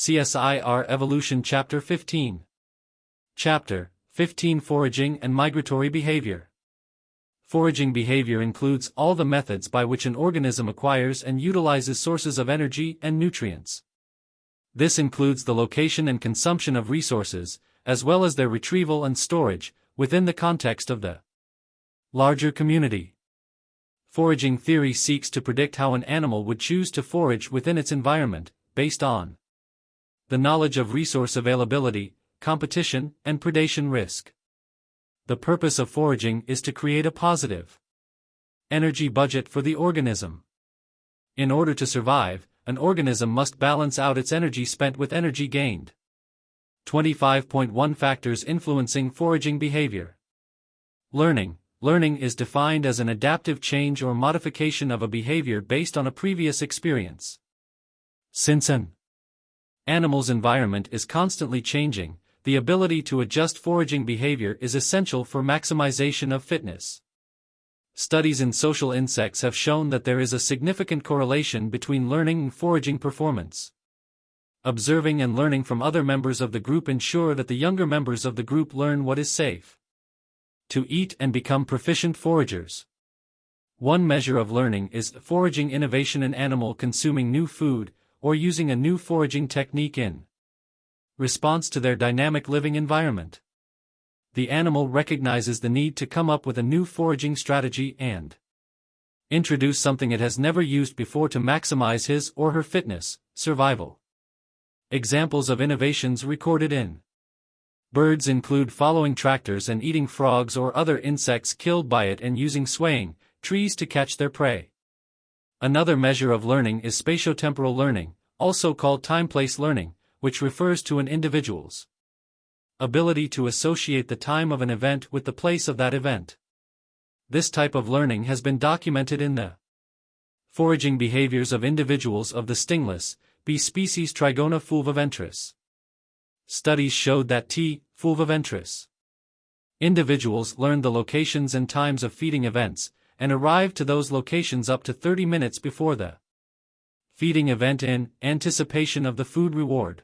CSIR Evolution Chapter 15. Chapter 15 Foraging and Migratory Behavior. Foraging behavior includes all the methods by which an organism acquires and utilizes sources of energy and nutrients. This includes the location and consumption of resources, as well as their retrieval and storage, within the context of the larger community. Foraging theory seeks to predict how an animal would choose to forage within its environment, based on the knowledge of resource availability, competition, and predation risk. The purpose of foraging is to create a positive energy budget for the organism. In order to survive, an organism must balance out its energy spent with energy gained. 25.1 Factors influencing foraging behavior. Learning. Learning is defined as an adaptive change or modification of a behavior based on a previous experience. Since an animal's environment is constantly changing, the ability to adjust foraging behavior is essential for maximization of fitness. Studies in social insects have shown that there is a significant correlation between learning and foraging performance. Observing and learning from other members of the group ensure that the younger members of the group learn what is safe to eat and become proficient foragers. One measure of learning is foraging innovation, an animal consuming new food, or using a new foraging technique in response to their dynamic living environment. The animal recognizes the need to come up with a new foraging strategy and introduce something it has never used before to maximize his or her fitness, survival. Examples of innovations recorded in birds include following tractors and eating frogs or other insects killed by it, and using swaying trees to catch their prey. Another measure of learning is spatiotemporal learning, also called time-place learning, which refers to an individual's ability to associate the time of an event with the place of that event. This type of learning has been documented in the foraging behaviors of individuals of the stingless bee species Trigona fulviventris. Studies showed that T. fulviventris individuals learned the locations and times of feeding events, and arrived to those locations up to 30 minutes before the feeding event in anticipation of the food reward.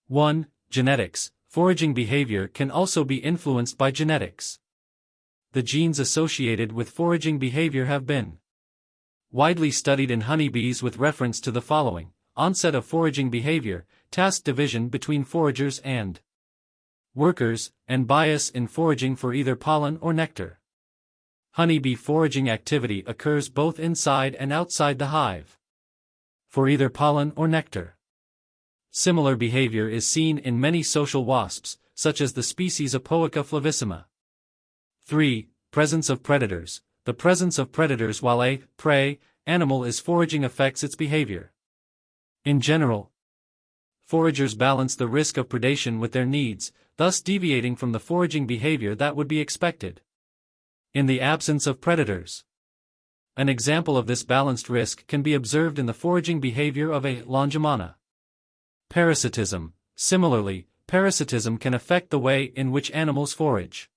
1. Genetics. Foraging behavior can also be influenced by genetics. The genes associated with foraging behavior have been widely studied in honeybees with reference to the following: onset of foraging behavior, task division between foragers and workers, and bias in foraging for either pollen or nectar. Honeybee foraging activity occurs both inside and outside the hive for either pollen or nectar. Similar behavior is seen in many social wasps, such as the species Apoica flavissima. 3. Presence of predators. The presence of predators while a prey animal is foraging affects its behavior. In general, foragers balance the risk of predation with their needs, thus deviating from the foraging behavior that would be expected in the absence of predators. An example of this balanced risk can be observed in the foraging behavior of a Longimana. Parasitism. Similarly, parasitism can affect the way in which animals forage.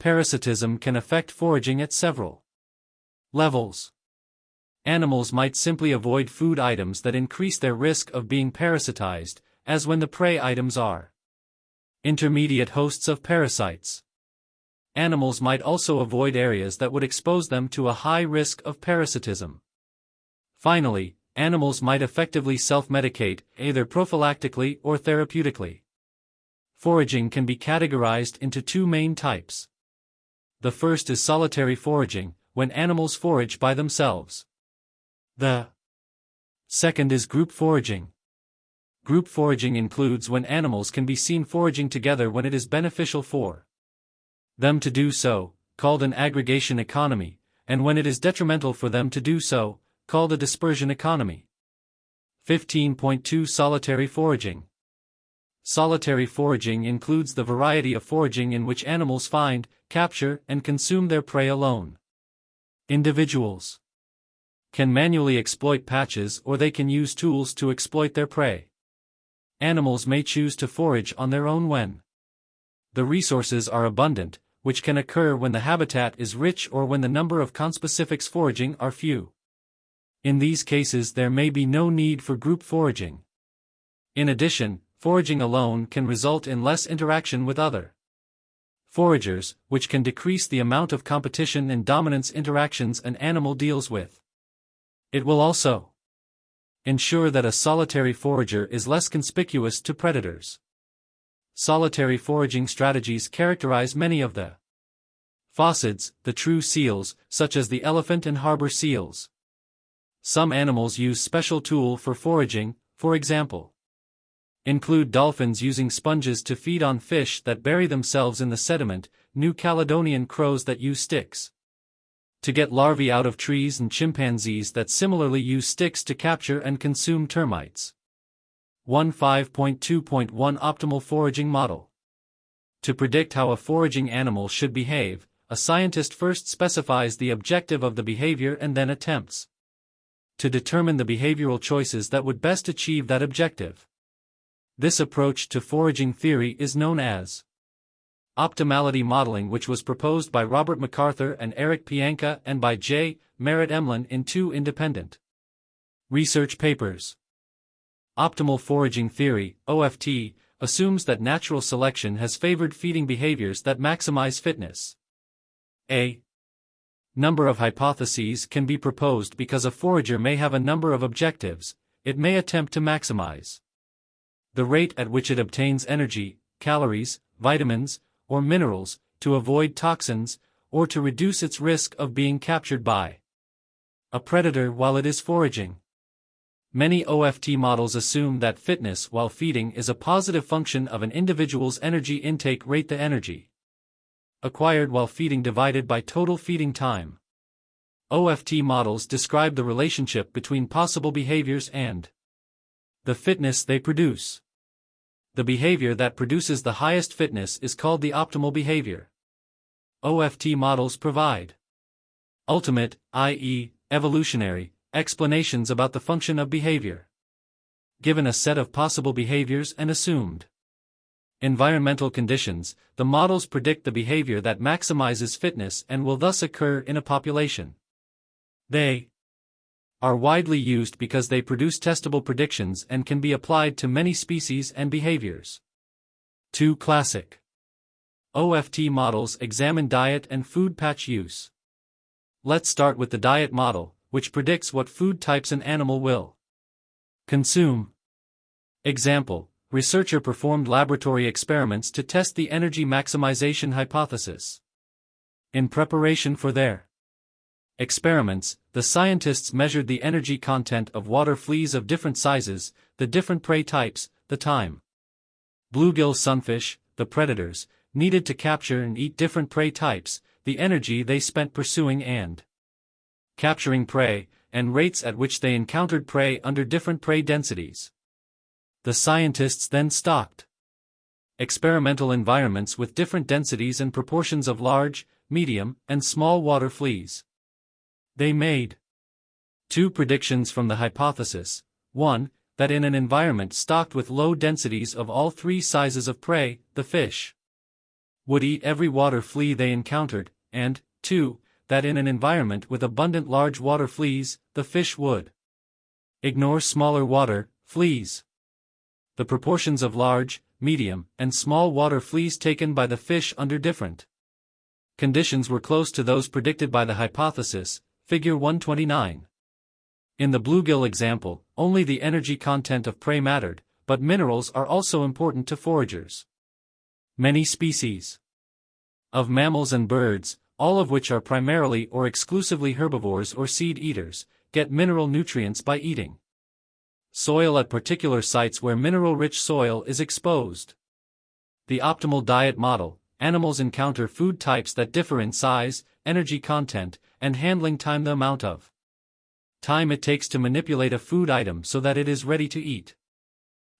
Parasitism can affect foraging at several levels. Animals might simply avoid food items that increase their risk of being parasitized, as when the prey items are intermediate hosts of parasites. Animals might also avoid areas that would expose them to a high risk of parasitism. Finally, animals might effectively self-medicate, either prophylactically or therapeutically. Foraging can be categorized into two main types. The first is solitary foraging, when animals forage by themselves. The second is group foraging. Group foraging includes when animals can be seen foraging together when it is beneficial for them to do so, called an aggregation economy, and when it is detrimental for them to do so, called a dispersion economy. 15.2 Solitary foraging. Solitary foraging includes the variety of foraging in which animals find, capture, and consume their prey alone. Individuals can manually exploit patches, or they can use tools to exploit their prey. Animals may choose to forage on their own when the resources are abundant, which can occur when the habitat is rich or when the number of conspecifics foraging are few. In these cases there may be no need for group foraging. In addition, foraging alone can result in less interaction with other foragers, which can decrease the amount of competition and dominance interactions an animal deals with. It will also ensure that a solitary forager is less conspicuous to predators. Solitary foraging strategies characterize many of the phocids, the true seals, such as the elephant and harbor seals. Some animals use special tool for foraging, for example, include dolphins using sponges to feed on fish that bury themselves in the sediment, New Caledonian crows that use sticks to get larvae out of trees, and chimpanzees that similarly use sticks to capture and consume termites. 15.2.1 Optimal Foraging Model. To predict how a foraging animal should behave, a scientist first specifies the objective of the behavior and then attempts to determine the behavioral choices that would best achieve that objective. This approach to foraging theory is known as optimality modeling, which was proposed by Robert MacArthur and Eric Pianka and by J. Merritt Emlin in 2 independent research papers. Optimal foraging theory, OFT, assumes that natural selection has favored feeding behaviors that maximize fitness. A number of hypotheses can be proposed because a forager may have a number of objectives. It may attempt to maximize the rate at which it obtains energy, calories, vitamins, or minerals, to avoid toxins, or to reduce its risk of being captured by a predator while it is foraging. Many OFT models assume that fitness while feeding is a positive function of an individual's energy intake rate, the energy acquired while feeding divided by total feeding time. OFT models describe the relationship between possible behaviors and the fitness they produce. The behavior that produces the highest fitness is called the optimal behavior. OFT models provide ultimate, i.e., evolutionary, explanations about the function of behavior, given a set of possible behaviors and assumed environmental conditions. The models predict the behavior that maximizes fitness and will thus occur in a population. They are widely used because they produce testable predictions and can be applied to many species and behaviors. 2 classic OFT models examine diet and food patch use. Let's start with the diet model, which predicts what food types an animal will consume. Example: researcher performed laboratory experiments to test the energy maximization hypothesis. In preparation for their experiments, the scientists measured the energy content of water fleas of different sizes, the different prey types, the time bluegill sunfish, the predators, needed to capture and eat different prey types, the energy they spent pursuing and capturing prey, and rates at which they encountered prey under different prey densities. The scientists then stocked experimental environments with different densities and proportions of large, medium, and small water fleas. They made 2 predictions from the hypothesis: 1, that in an environment stocked with low densities of all 3 sizes of prey, the fish would eat every water flea they encountered, and 2, that in an environment with abundant large water fleas, the fish would ignore smaller water fleas. The proportions of large, medium, and small water fleas taken by the fish under different conditions were close to those predicted by the hypothesis, Figure 129. In the bluegill example, only the energy content of prey mattered, but minerals are also important to foragers. Many species of mammals and birds, all of which are primarily or exclusively herbivores or seed eaters, get mineral nutrients by eating soil at particular sites where mineral-rich soil is exposed. The optimal diet model: animals encounter food types that differ in size, energy content, and handling time, the amount of time it takes to manipulate a food item so that it is ready to eat.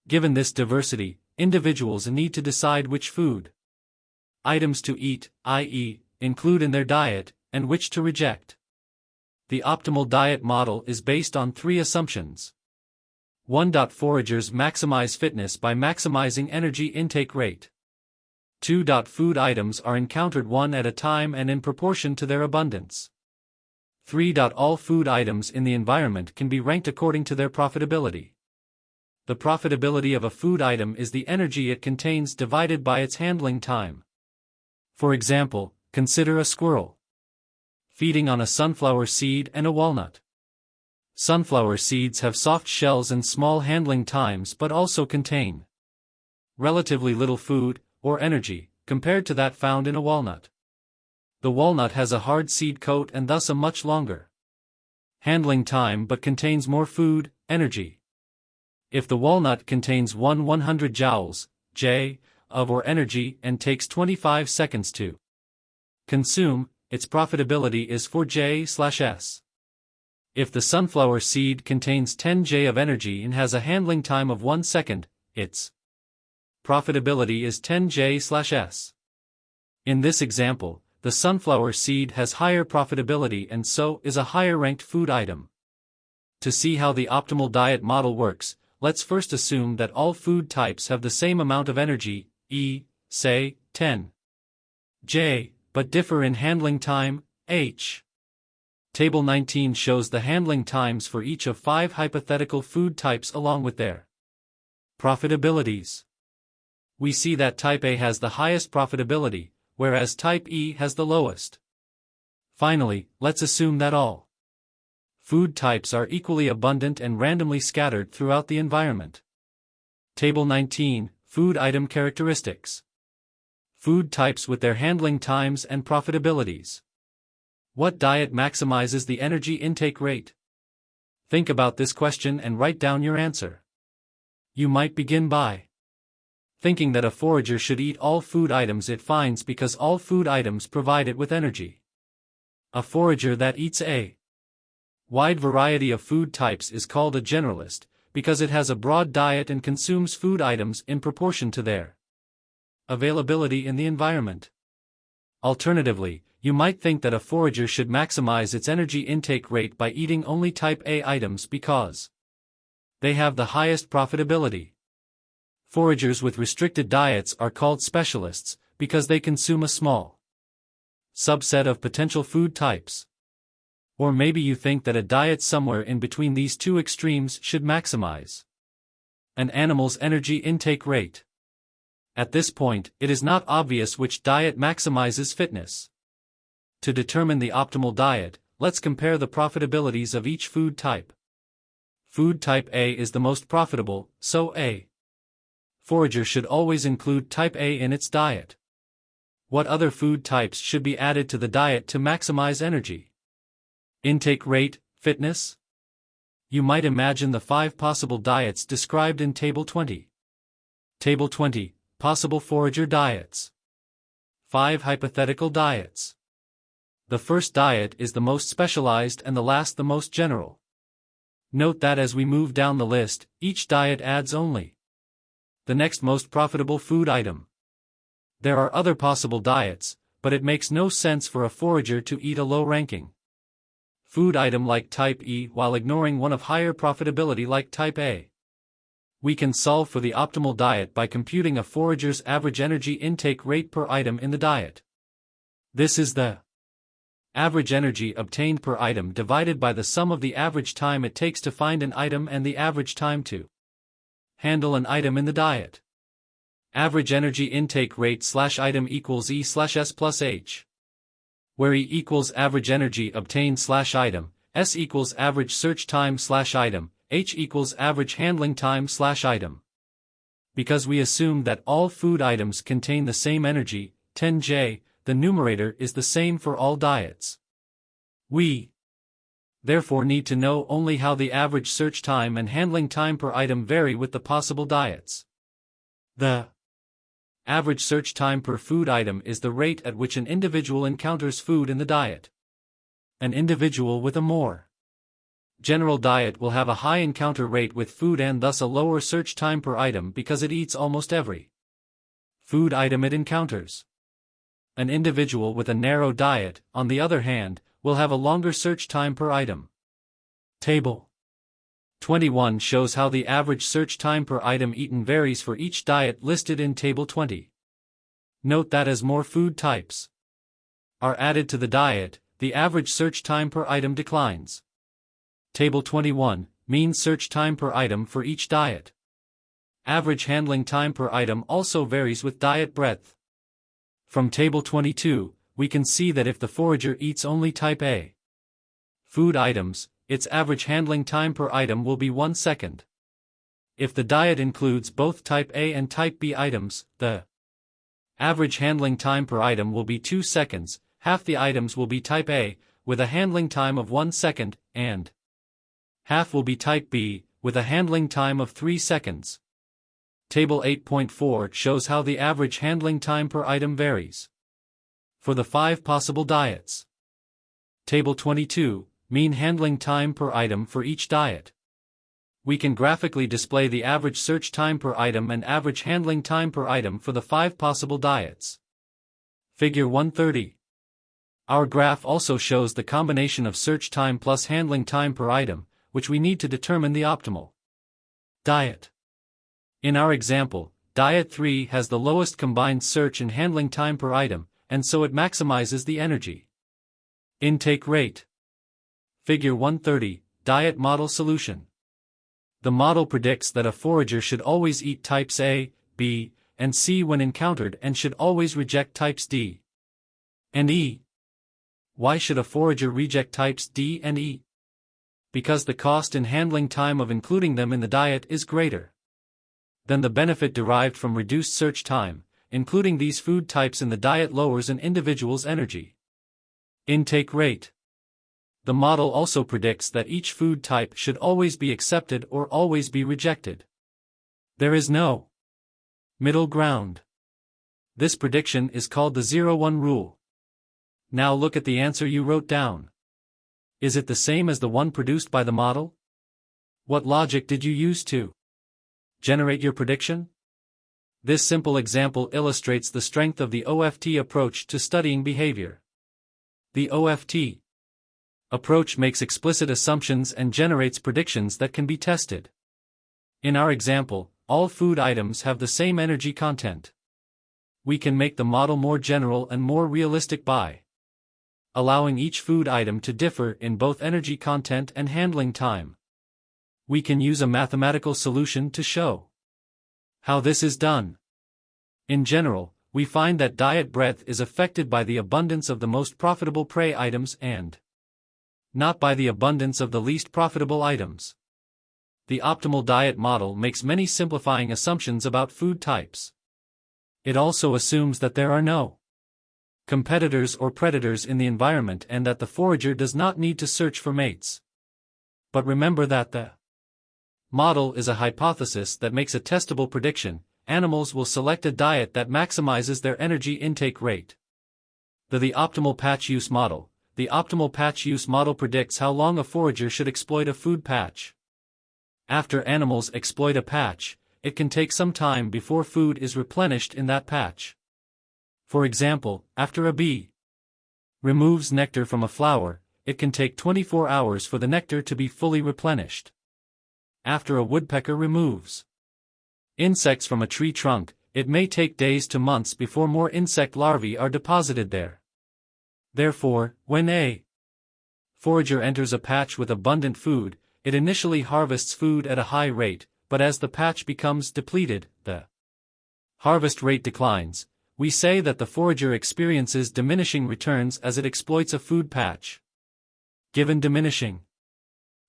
Given this diversity, individuals need to decide which food items to eat, i.e., include in their diet, and which to reject. The optimal diet model is based on 3 assumptions. 1. Foragers maximize fitness by maximizing energy intake rate. 2. Food items are encountered one at a time and in proportion to their abundance. 3. All food items in the environment can be ranked according to their profitability. The profitability of a food item is the energy it contains divided by its handling time. For example, consider a squirrel feeding on a sunflower seed and a walnut. Sunflower seeds have soft shells and small handling times but also contain relatively little food, or energy, compared to that found in a walnut. The walnut has a hard seed coat and thus a much longer handling time but contains more food, energy. If the walnut contains 100 joules, J, of or energy and takes 25 seconds to consume, its profitability is 4J/S. If the sunflower seed contains 10 J of energy and has a handling time of 1 second, its profitability is 10J/S. In this example, the sunflower seed has higher profitability and so is a higher-ranked food item. To see how the optimal diet model works, let's first assume that all food types have the same amount of energy, say, 10 J, but differ in handling time, H. Table 19 shows the handling times for each of 5 hypothetical food types along with their profitabilities. We see that type A has the highest profitability, whereas type E has the lowest. Finally, let's assume that all food types are equally abundant and randomly scattered throughout the environment. Table 19, Food Item Characteristics. Food types with their handling times and profitabilities. What diet maximizes the energy intake rate? Think about this question and write down your answer. You might begin by thinking that a forager should eat all food items it finds because all food items provide it with energy. A forager that eats a wide variety of food types is called a generalist, because it has a broad diet and consumes food items in proportion to their availability in the environment. Alternatively, you might think that a forager should maximize its energy intake rate by eating only type A items because they have the highest profitability. Foragers with restricted diets are called specialists, because they consume a small subset of potential food types. Or maybe you think that a diet somewhere in between these two extremes should maximize an animal's energy intake rate. At this point, it is not obvious which diet maximizes fitness. To determine the optimal diet, let's compare the profitabilities of each food type. Food type A is the most profitable, so a forager should always include type A in its diet. What other food types should be added to the diet to maximize energy intake rate, fitness? You might imagine the 5 possible diets described in Table 20. Table 20, Possible Forager Diets. 5 hypothetical diets. The first diet is the most specialized and the last the most general. Note that as we move down the list, each diet adds only the next most profitable food item. There are other possible diets, but it makes no sense for a forager to eat a low-ranking food item like type E while ignoring one of higher profitability like type A. We can solve for the optimal diet by computing a forager's average energy intake rate per item in the diet. This is the average energy obtained per item divided by the sum of the average time it takes to find an item and the average time to handle an item in the diet. Average energy intake rate /item equals E/S plus H, where E equals average energy obtained /item, S equals average search time /item, H equals average handling time /item. Because we assume that all food items contain the same energy, 10 J, the numerator is the same for all diets. We therefore need to know only how the average search time and handling time per item vary with the possible diets. The average search time per food item is the rate at which an individual encounters food in the diet. An individual with a more general diet will have a high encounter rate with food and thus a lower search time per item because it eats almost every food item it encounters. An individual with a narrow diet, on the other hand, will have a longer search time per item. Table 21 shows how the average search time per item eaten varies for each diet listed in Table 20. Note that as more food types are added to the diet, the average search time per item declines. Table 21, Mean search time per item for each diet. Average handling time per item also varies with diet breadth. From Table 22, we can see that if the forager eats only type A food items, its average handling time per item will be 1 second. If the diet includes both type A and type B items, the average handling time per item will be 2 seconds. Half the items will be type A, with a handling time of 1 second, and half will be type B, with a handling time of 3 seconds. Table 8.4 shows how the average handling time per item varies for the 5 possible diets. Table 22, mean handling time per item for each diet. We can graphically display the average search time per item and average handling time per item for the 5 possible diets. Figure 130. Our graph also shows the combination of search time plus handling time per item, which we need to determine the optimal diet. In our example, Diet 3 has the lowest combined search and handling time per item, and so it maximizes the energy intake rate. Figure 130, Diet Model Solution. The model predicts that a forager should always eat types A, B, and C when encountered and should always reject types D and E. Why should a forager reject types D and E? Because the cost and handling time of including them in the diet is greater than the benefit derived from reduced search time. Including these food types in the diet lowers an individual's energy intake rate. The model also predicts that each food type should always be accepted or always be rejected. There is no middle ground. This prediction is called the 0-1 rule. Now look at the answer you wrote down. Is it the same as the one produced by the model? What logic did you use to generate your prediction? This simple example illustrates the strength of the OFT approach to studying behavior. The OFT approach makes explicit assumptions and generates predictions that can be tested. In our example, all food items have the same energy content. We can make the model more general and more realistic by allowing each food item to differ in both energy content and handling time. We can use a mathematical solution to show how this is done. In general, we find that diet breadth is affected by the abundance of the most profitable prey items and not by the abundance of the least profitable items. The optimal diet model makes many simplifying assumptions about food types. It also assumes that there are no competitors or predators in the environment and that the forager does not need to search for mates. But remember that the model is a hypothesis that makes a testable prediction. Animals will select a diet that maximizes their energy intake rate. The optimal patch use model. The optimal patch use model predicts how long a forager should exploit a food patch. After animals exploit a patch, it can take some time before food is replenished in that patch. For example, after a bee removes nectar from a flower, it can take 24 hours for the nectar to be fully replenished. After a woodpecker removes insects from a tree trunk, it may take days to months before more insect larvae are deposited there. Therefore, when a forager enters a patch with abundant food, it initially harvests food at a high rate, but as the patch becomes depleted, the harvest rate declines. We say that the forager experiences diminishing returns as it exploits a food patch. Given diminishing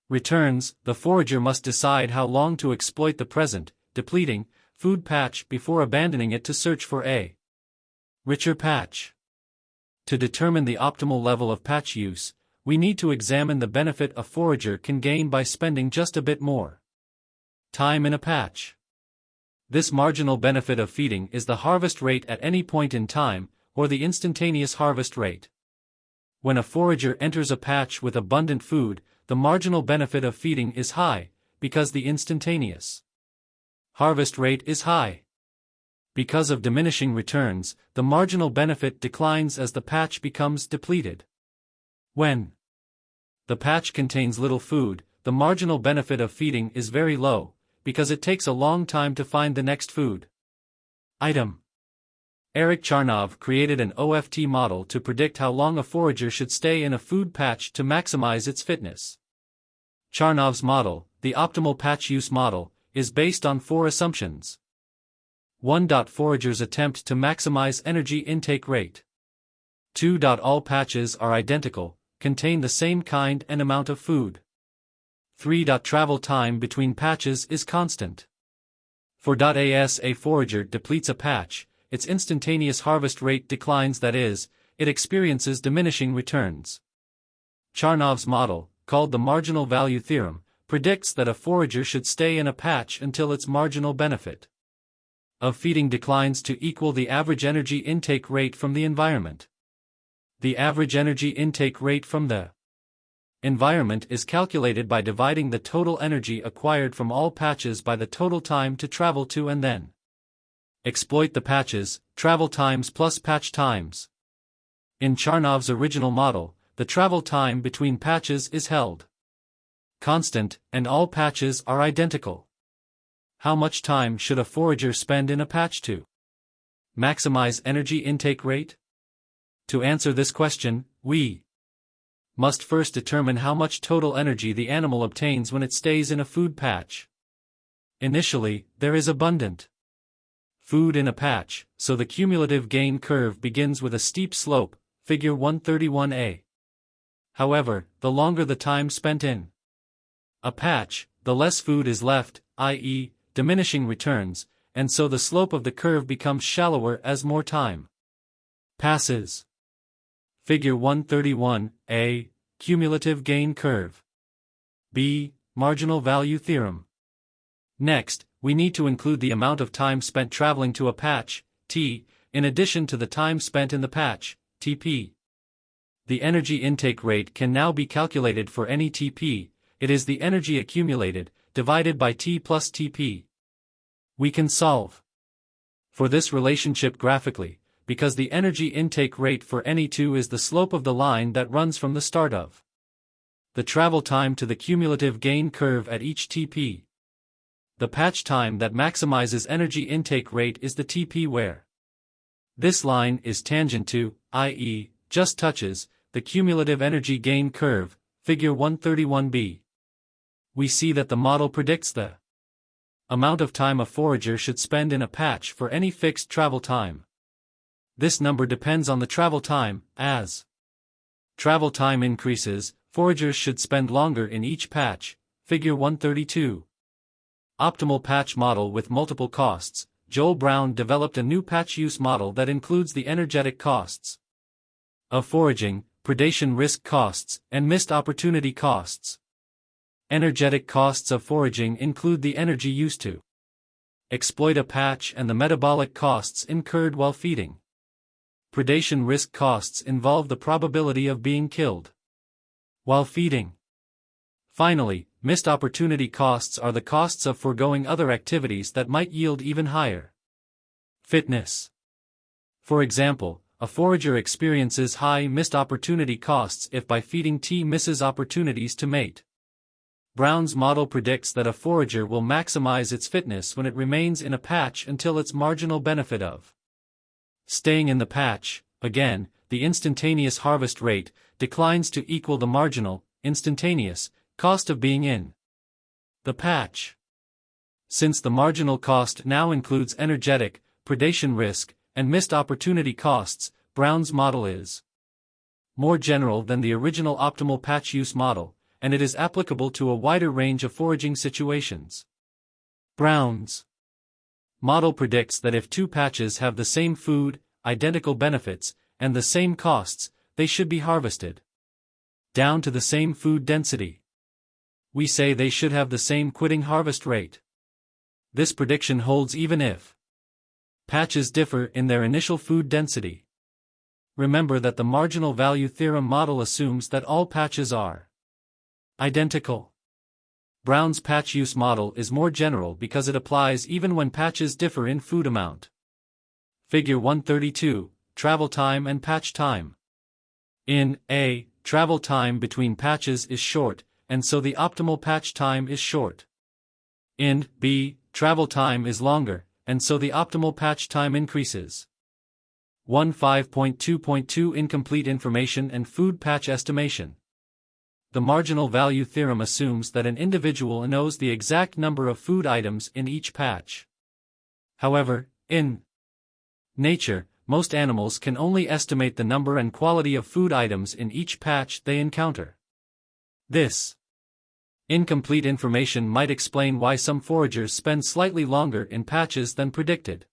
returns, the forager must decide how long to exploit the present, depleting, food patch before abandoning it to search for a richer patch. To determine the optimal level of patch use, we need to examine the benefit a forager can gain by spending just a bit more time in a patch. This marginal benefit of feeding is the harvest rate at any point in time, or the instantaneous harvest rate. When a forager enters a patch with abundant food, the marginal benefit of feeding is high, because the instantaneous harvest rate is high. Because of diminishing returns, the marginal benefit declines as the patch becomes depleted. When the patch contains little food, the marginal benefit of feeding is very low, because it takes a long time to find the next food item. Eric Charnov created an OFT model to predict how long a forager should stay in a food patch to maximize its fitness. Charnov's model, the optimal patch use model, is based on 4 assumptions. 1. Foragers attempt to maximize energy intake rate. 2. All patches are identical, contain the same kind and amount of food. 3. Travel time between patches is constant. 4. As a forager depletes a patch, its instantaneous harvest rate declines, that is, it experiences diminishing returns. Charnov's model, called the marginal value theorem, predicts that a forager should stay in a patch until its marginal benefit of feeding declines to equal the average energy intake rate from the environment. The average energy intake rate from the environment is calculated by dividing the total energy acquired from all patches by the total time to travel to and then exploit the patches, travel times plus patch times. In Charnov's original model, the travel time between patches is held constant, and all patches are identical. How much time should a forager spend in a patch to maximize energy intake rate? To answer this question, we must first determine how much total energy the animal obtains when it stays in a food patch. Initially, there is abundant food in a patch, so the cumulative gain curve begins with a steep slope, figure 131a. However, the longer the time spent in a patch, the less food is left, i.e., diminishing returns, and so the slope of the curve becomes shallower as more time passes. Figure 131a, cumulative gain curve. B. Marginal value theorem. Next, we need to include the amount of time spent traveling to a patch, T, in addition to the time spent in the patch, Tp. The energy intake rate can now be calculated for any Tp, it is the energy accumulated, divided by T plus Tp. We can solve for this relationship graphically, because the energy intake rate for any 2 is the slope of the line that runs from the start of the travel time to the cumulative gain curve at each Tp. The patch time that maximizes energy intake rate is the Tp where this line is tangent to, i.e., just touches, the cumulative energy gain curve, figure 131b. We see that the model predicts the amount of time a forager should spend in a patch for any fixed travel time. This number depends on the travel time, as travel time increases, foragers should spend longer in each patch, figure 132. Optimal patch model with multiple costs. Joel Brown developed a new patch use model that includes the energetic costs of foraging, predation risk costs, and missed opportunity costs. Energetic costs of foraging include the energy used to exploit a patch and the metabolic costs incurred while feeding. Predation risk costs involve the probability of being killed while feeding. Finally, missed opportunity costs are the costs of foregoing other activities that might yield even higher fitness. For example, a forager experiences high missed opportunity costs if by feeding T misses opportunities to mate. Brown's model predicts that a forager will maximize its fitness when it remains in a patch until its marginal benefit of staying in the patch, again, the instantaneous harvest rate, declines to equal the marginal, instantaneous, cost of being in the patch. Since the marginal cost now includes energetic, predation risk, and missed opportunity costs, Brown's model is more general than the original optimal patch use model, and it is applicable to a wider range of foraging situations. Brown's model predicts that if 2 patches have the same food, identical benefits, and the same costs, they should be harvested down to the same food density. We say they should have the same quitting harvest rate. This prediction holds even if patches differ in their initial food density. Remember that the marginal value theorem model assumes that all patches are identical. Brown's patch use model is more general because it applies even when patches differ in food amount. Figure 132, Travel time and patch time. In A, travel time between patches is short, and so the optimal patch time is short. In B, travel time is longer, and so the optimal patch time increases. 15.2.2 Incomplete information and food patch estimation. The marginal value theorem assumes that an individual knows the exact number of food items in each patch. However, In nature, most animals can only estimate the number and quality of food items in each patch they encounter. This incomplete information might explain why some foragers spend slightly longer in patches than predicted.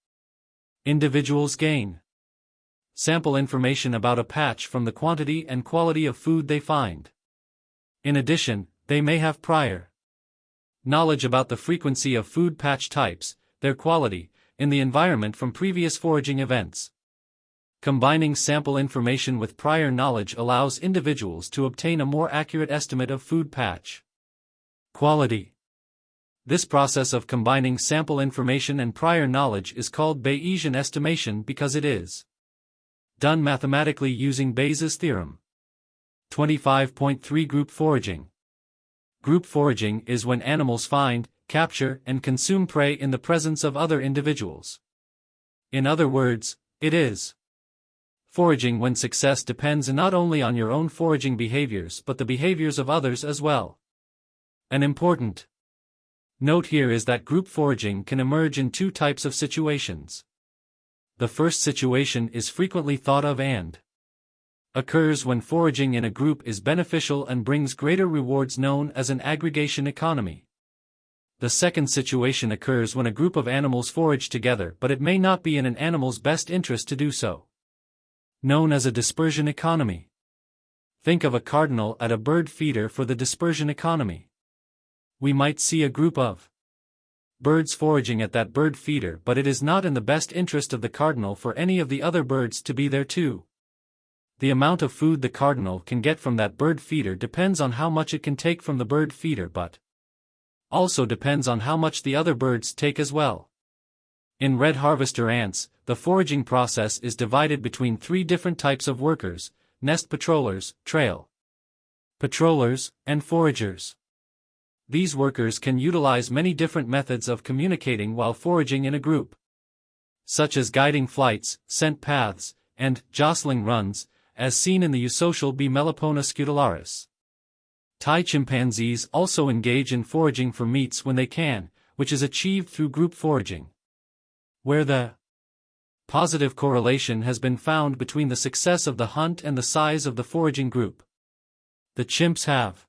Individuals gain sample information about a patch from the quantity and quality of food they find. In addition, they may have prior knowledge about the frequency of food patch types, their quality, in the environment from previous foraging events. Combining sample information with prior knowledge allows individuals to obtain a more accurate estimate of food patch quality. This process of combining sample information and prior knowledge is called Bayesian estimation because it is done mathematically using Bayes' theorem. 25.3 Group foraging. Group foraging is when animals find, capture, and consume prey in the presence of other individuals. In other words, it is foraging when success depends not only on your own foraging behaviors but the behaviors of others as well. An important note here is that group foraging can emerge in two types of situations. The first situation is frequently thought of and occurs when foraging in a group is beneficial and brings greater rewards, known as an aggregation economy. The second situation occurs when a group of animals forage together but it may not be in an animal's best interest to do so, known as a dispersion economy. Think of a cardinal at a bird feeder for the dispersion economy. We might see a group of birds foraging at that bird feeder, but it is not in the best interest of the cardinal for any of the other birds to be there too. The amount of food the cardinal can get from that bird feeder depends on how much it can take from the bird feeder, but also depends on how much the other birds take as well. In red harvester ants, the foraging process is divided between three different types of workers: nest patrollers, trail patrollers, and foragers. These workers can utilize many different methods of communicating while foraging in a group, such as guiding flights, scent paths, and jostling runs, as seen in the eusocial B. Melipona scutularis. Thai chimpanzees also engage in foraging for meats when they can, which is achieved through group foraging, where the positive correlation has been found between the success of the hunt and the size of the foraging group. The chimps have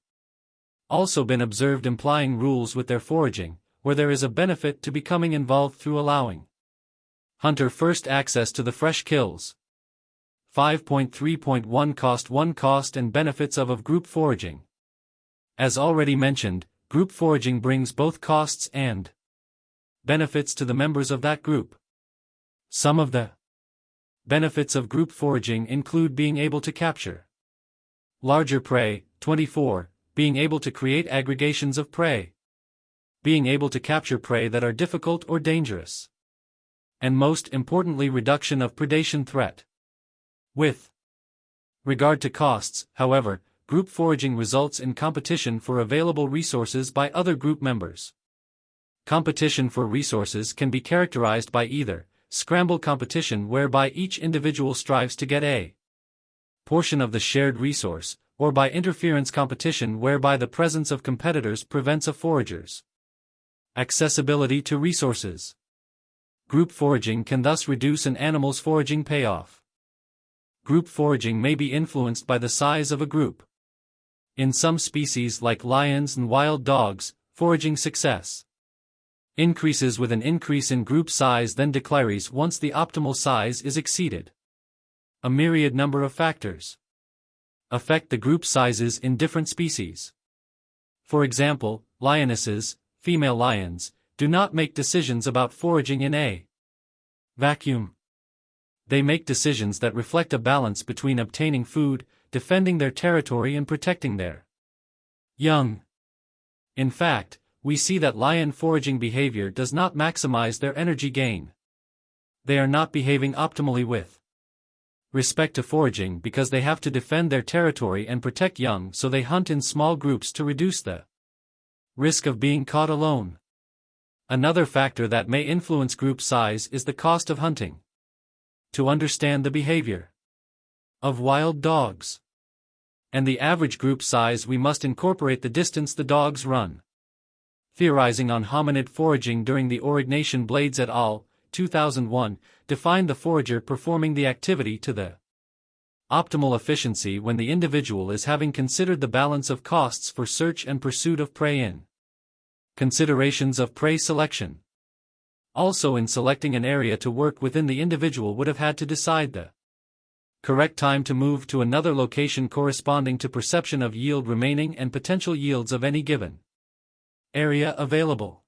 also been observed implying rules with their foraging, where there is a benefit to becoming involved through allowing hunter first access to the fresh kills. 5.3.1 Cost and benefits of group foraging. As already mentioned, group foraging brings both costs and benefits to the members of that group. Some of the benefits of group foraging include being able to capture larger prey, 24, being able to create aggregations of prey, being able to capture prey that are difficult or dangerous, and most importantly, reduction of predation threat. With regard to costs, however, group foraging results in competition for available resources by other group members. Competition for resources can be characterized by either scramble competition, whereby each individual strives to get a portion of the shared resource, or by interference competition, whereby the presence of competitors prevents a forager's accessibility to resources. Group foraging can thus reduce an animal's foraging payoff. Group foraging may be influenced by the size of a group. In some species like lions and wild dogs, foraging success increases with an increase in group size, then declines once the optimal size is exceeded. A myriad number of factors affect the group sizes in different species. For example, lionesses, female lions, do not make decisions about foraging in a vacuum. They make decisions that reflect a balance between obtaining food, defending their territory, and protecting their young. In fact, we see that lion foraging behavior does not maximize their energy gain. They are not behaving optimally with respect to foraging because they have to defend their territory and protect young, so they hunt in small groups to reduce the risk of being caught alone. Another factor that may influence group size is the cost of hunting. To understand the behavior of wild dogs and the average group size, we must incorporate the distance the dogs run. Theorizing on hominid foraging during the Aurignacian Blades et al., 2001, defined the forager performing the activity to the optimal efficiency when the individual is having considered the balance of costs for search and pursuit of prey in considerations of prey selection. Also, in selecting an area to work within, the individual would have had to decide the correct time to move to another location corresponding to perception of yield remaining and potential yields of any given area available.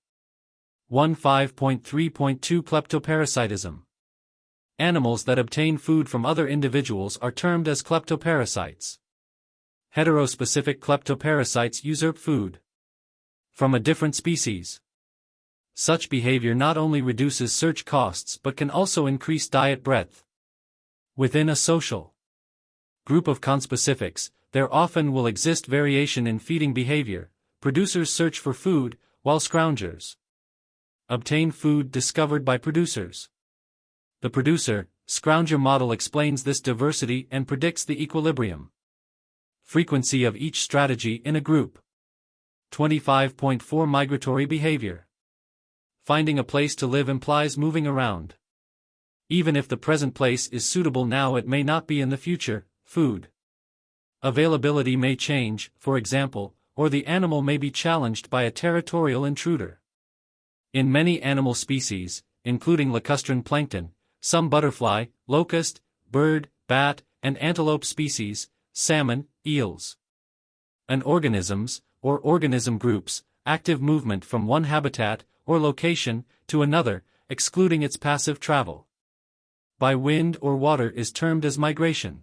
15.3.2 Kleptoparasitism. Animals that obtain food from other individuals are termed as kleptoparasites. Heterospecific kleptoparasites usurp food from a different species. Such behavior not only reduces search costs but can also increase diet breadth. Within a social group of conspecifics, there often will exist variation in feeding behavior. Producers search for food, while scroungers obtain food discovered by producers. The producer-scrounger model explains this diversity and predicts the equilibrium frequency of each strategy in a group. 25.4 Migratory behavior. Finding a place to live implies moving around. Even if the present place is suitable now, it may not be in the future. Food availability may change, for example, or the animal may be challenged by a territorial intruder. In many animal species, including lacustrine plankton, some butterfly, locust, bird, bat, and antelope species, salmon, eels, and organisms, or organism groups, active movement from one habitat or location to another, excluding its passive travel by wind or water, is termed as migration.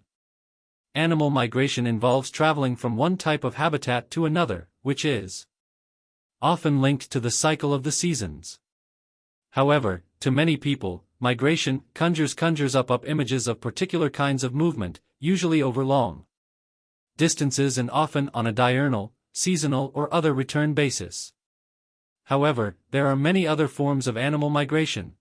Animal migration involves traveling from one type of habitat to another, which is often linked to the cycle of the seasons. However, to many people, migration conjures up images of particular kinds of movement, usually over long distances and often on a diurnal, seasonal or other return basis. However, there are many other forms of animal migration,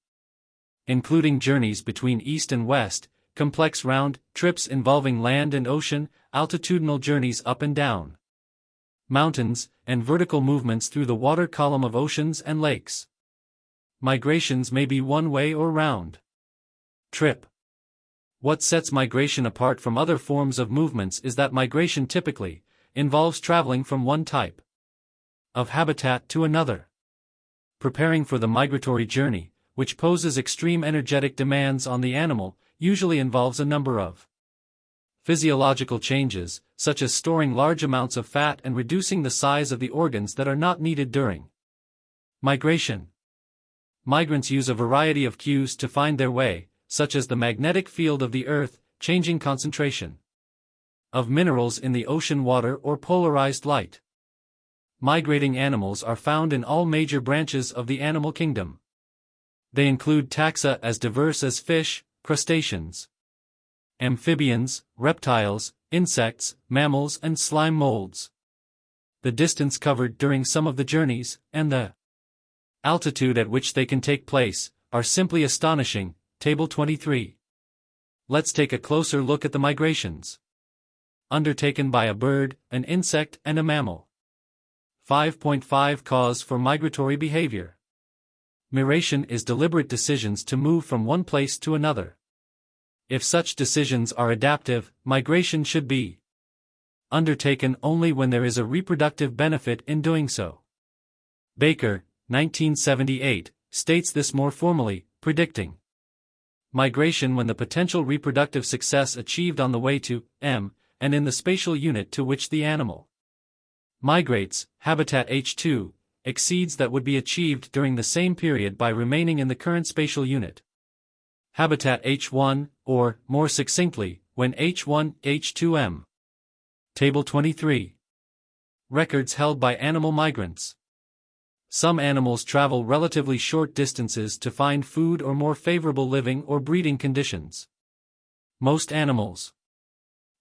including journeys between east and west, complex round trips involving land and ocean, altitudinal journeys up and down mountains, and vertical movements through the water column of oceans and lakes. Migrations may be one-way or round trip. What sets migration apart from other forms of movements is that migration typically involves traveling from one type of habitat to another. Preparing for the migratory journey, which poses extreme energetic demands on the animal, usually involves a number of physiological changes, such as storing large amounts of fat and reducing the size of the organs that are not needed during migration. Migrants use a variety of cues to find their way, such as the magnetic field of the Earth, changing concentration of minerals in the ocean water, or polarized light. Migrating animals are found in all major branches of the animal kingdom. They include taxa as diverse as fish, crustaceans, amphibians, reptiles, insects, mammals, and slime molds. The distance covered during some of the journeys, and the altitude at which they can take place, are simply astonishing. Table 23. Let's take a closer look at the migrations undertaken by a bird, an insect, and a mammal. 5.5 Cause for migratory behavior. Migration is deliberate decisions to move from one place to another. If such decisions are adaptive, migration should be undertaken only when there is a reproductive benefit in doing so. Baker, 1978, states this more formally, predicting migration when the potential reproductive success achieved on the way to M, and in the spatial unit to which the animal migrates, habitat H2, exceeds that would be achieved during the same period by remaining in the current spatial unit. Habitat H1, or, more succinctly, when H1, H2M. Table 23. Records held by animal migrants. Some animals travel relatively short distances to find food or more favorable living or breeding conditions. Most animals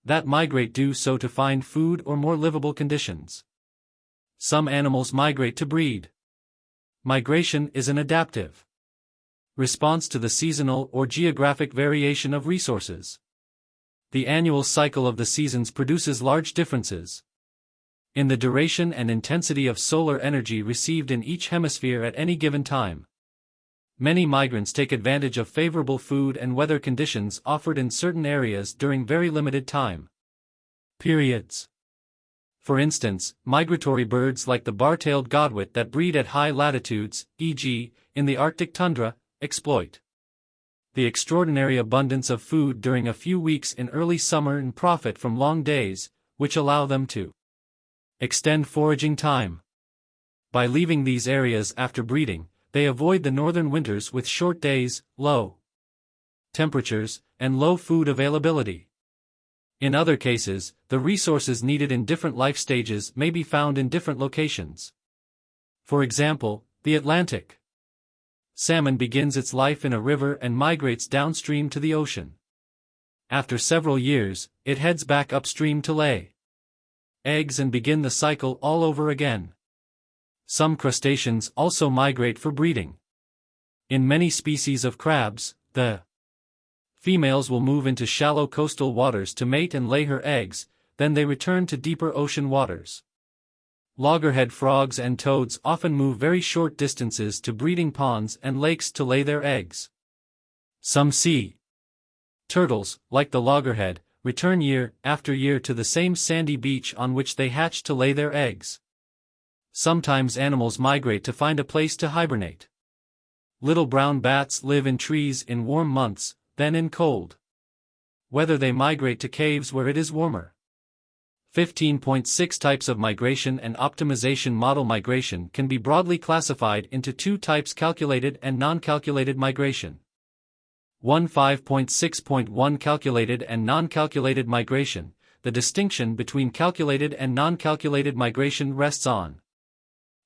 that migrate do so to find food or more livable conditions. Some animals migrate to breed. Migration is an adaptive response to the seasonal or geographic variation of resources. The annual cycle of the seasons produces large differences in the duration and intensity of solar energy received in each hemisphere at any given time. Many migrants take advantage of favorable food and weather conditions offered in certain areas during very limited time periods. For instance, migratory birds like the bar-tailed godwit that breed at high latitudes, e.g., in the Arctic tundra, exploit the extraordinary abundance of food during a few weeks in early summer and profit from long days, which allow them to extend foraging time. By leaving these areas after breeding, they avoid the northern winters with short days, low temperatures, and low food availability. In other cases, the resources needed in different life stages may be found in different locations. For example, the Atlantic salmon begins its life in a river and migrates downstream to the ocean. After several years, it heads back upstream to lay eggs and begin the cycle all over again. Some crustaceans also migrate for breeding. In many species of crabs, the females will move into shallow coastal waters to mate and lay her eggs, then they return to deeper ocean waters. Loggerhead frogs and toads often move very short distances to breeding ponds and lakes to lay their eggs. Some sea turtles, like the loggerhead, return year after year to the same sandy beach on which they hatched to lay their eggs. Sometimes animals migrate to find a place to hibernate. Little brown bats live in trees in warm months, then in cold weather they migrate to caves where it is warmer. 15.6 Types of migration and optimization. Model migration can be broadly classified into two types: calculated and non-calculated migration. 15.6.1 Calculated and non-calculated migration. The distinction between calculated and non-calculated migration rests on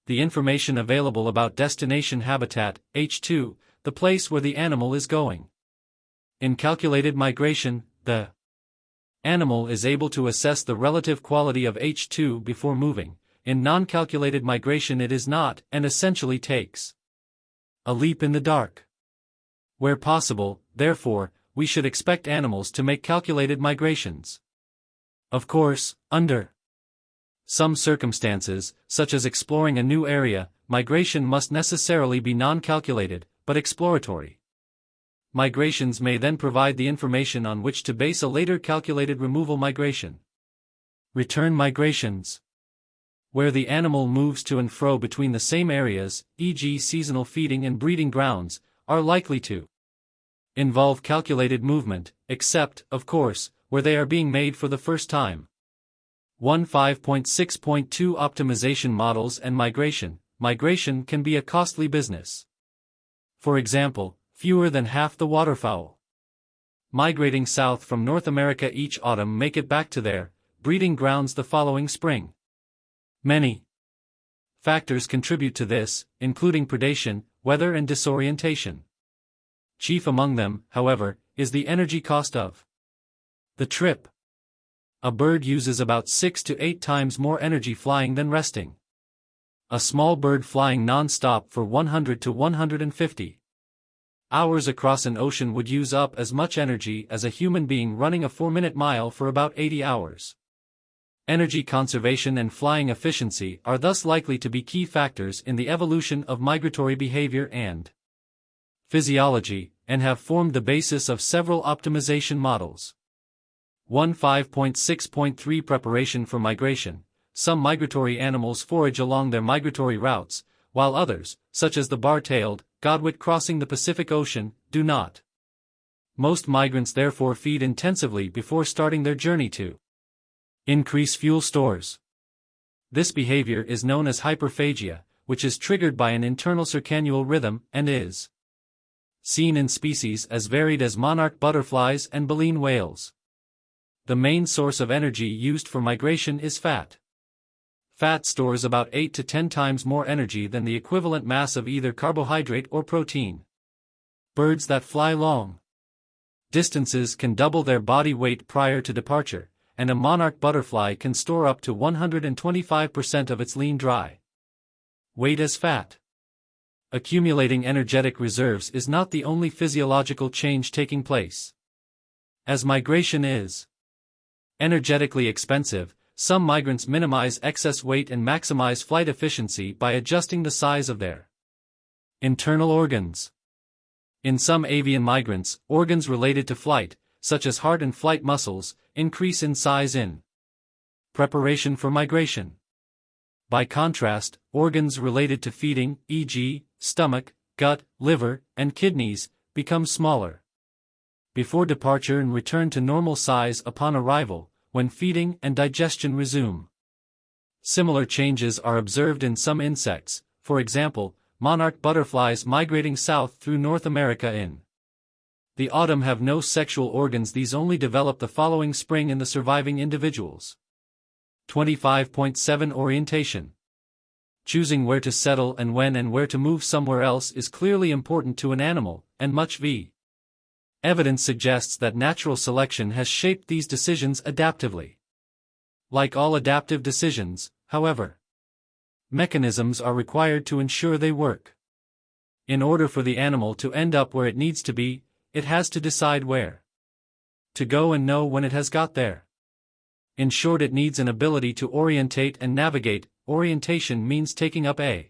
the information available about destination habitat, H2, the place where the animal is going. In calculated migration, the animal is able to assess the relative quality of H2 before moving. In non-calculated migration it is not, and essentially takes a leap in the dark. Where possible, therefore, we should expect animals to make calculated migrations. Of course, under some circumstances, such as exploring a new area, migration must necessarily be non-calculated, but exploratory. Migrations may then provide the information on which to base a later calculated removal migration. Return migrations, where the animal moves to and fro between the same areas, e.g. seasonal feeding and breeding grounds, are likely to involve calculated movement, except, of course, where they are being made for the first time. 15.6.2 Optimization models and migration. Migration can be a costly business. For example, fewer than half the waterfowl migrating south from North America each autumn make it back to their breeding grounds the following spring. Many factors contribute to this, including predation, weather and disorientation. Chief among them, however, is the energy cost of the trip. A bird uses about 6 to 8 times more energy flying than resting. A small bird flying non-stop for 100 to 150 hours across an ocean would use up as much energy as a human being running a 4-minute mile for about 80 hours. Energy conservation and flying efficiency are thus likely to be key factors in the evolution of migratory behavior and physiology, and have formed the basis of several optimization models. 15.6.3 Preparation for migration. Some migratory animals forage along their migratory routes, while others, such as the bar-tailed godwit crossing the Pacific Ocean, do not. Most migrants therefore feed intensively before starting their journey to increase fuel stores. This behavior is known as hyperphagia, which is triggered by an internal circannual rhythm and is seen in species as varied as monarch butterflies and baleen whales. The main source of energy used for migration is fat. Fat stores about 8 to 10 times more energy than the equivalent mass of either carbohydrate or protein. Birds that fly long distances can double their body weight prior to departure, and a monarch butterfly can store up to 125% of its lean dry weight as fat. Accumulating energetic reserves is not the only physiological change taking place. As migration is energetically expensive, some migrants minimize excess weight and maximize flight efficiency by adjusting the size of their internal organs. In some avian migrants, organs related to flight, such as heart and flight muscles, increase in size in preparation for migration. By contrast, organs related to feeding, e.g., stomach, gut, liver, and kidneys, become smaller before departure and return to normal size upon arrival, when feeding and digestion resume. Similar changes are observed in some insects, for example, monarch butterflies migrating south through North America in the autumn have no sexual organs. These only develop the following spring in the surviving individuals. 25.7 Orientation. Choosing where to settle and when and where to move somewhere else is clearly important to an animal, and much evidence suggests that natural selection has shaped these decisions adaptively. Like all adaptive decisions, however, mechanisms are required to ensure they work. In order for the animal to end up where it needs to be, it has to decide where to go and know when it has got there. In short, it needs an ability to orientate and navigate. Orientation means taking up a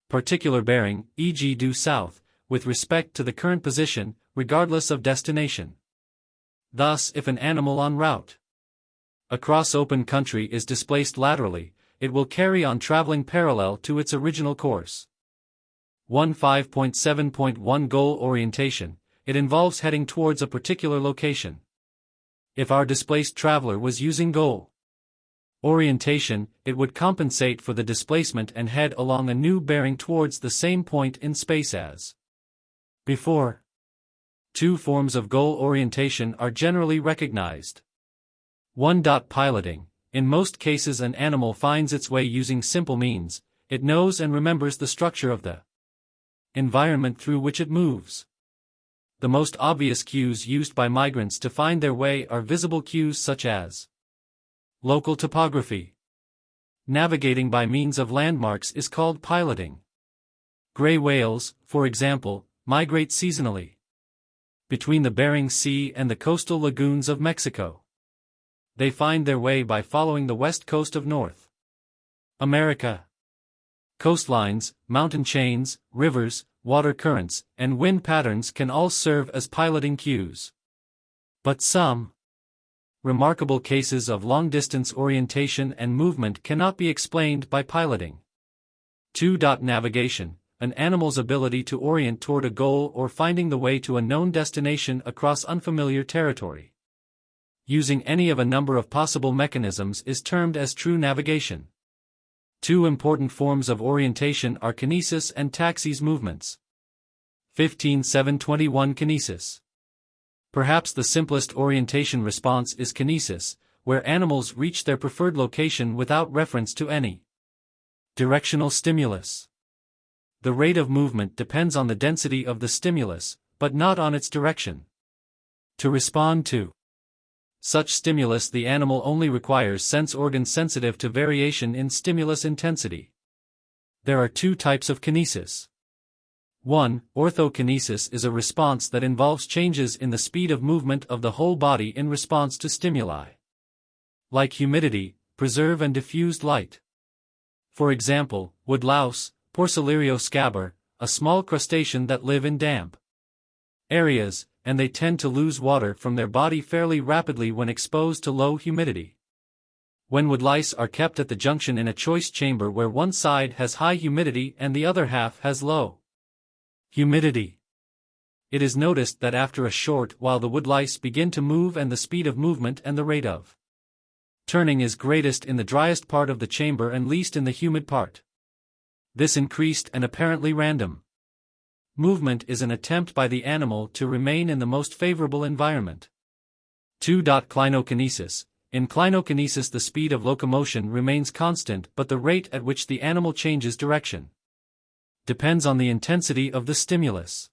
particular bearing, e.g. due south, with respect to the current position, regardless of destination. Thus, if an animal en route across open country is displaced laterally, it will carry on traveling parallel to its original course. 15.7.1 Goal orientation. It involves heading towards a particular location. If our displaced traveler was using goal orientation, it would compensate for the displacement and head along a new bearing towards the same point in space as before. Two forms of goal orientation are generally recognized. 1. Piloting. In most cases, an animal finds its way using simple means. It knows and remembers the structure of the environment through which it moves. The most obvious cues used by migrants to find their way are visible cues such as local topography. Navigating by means of landmarks is called piloting. Gray whales, for example, migrate seasonally between the Bering Sea and the coastal lagoons of Mexico. They find their way by following the west coast of North America. Coastlines, mountain chains, rivers, water currents, and wind patterns can all serve as piloting cues. But some remarkable cases of long-distance orientation and movement cannot be explained by piloting. 2. Navigation. An animal's ability to orient toward a goal or finding the way to a known destination across unfamiliar territory, using any of a number of possible mechanisms, is termed as true navigation. Two important forms of orientation are kinesis and taxis movements. 15.7.21 Kinesis. Perhaps the simplest orientation response is kinesis, where animals reach their preferred location without reference to any directional stimulus. The rate of movement depends on the density of the stimulus, but not on its direction. To respond to such stimulus, the animal only requires sense organs sensitive to variation in stimulus intensity. There are two types of kinesis. 1. Orthokinesis is a response that involves changes in the speed of movement of the whole body in response to stimuli, like humidity, preserve and diffused light. For example, woodlouse, Porcelario scaber, a small crustacean that live in damp areas, and they tend to lose water from their body fairly rapidly when exposed to low humidity. When woodlice are kept at the junction in a choice chamber where one side has high humidity and the other half has low humidity, it is noticed that after a short while the woodlice begin to move, and the speed of movement and the rate of turning is greatest in the driest part of the chamber and least in the humid part. This increased and apparently random movement is an attempt by the animal to remain in the most favorable environment. 2. Clinokinesis. In clinokinesis, the speed of locomotion remains constant, but the rate at which the animal changes direction depends on the intensity of the stimulus.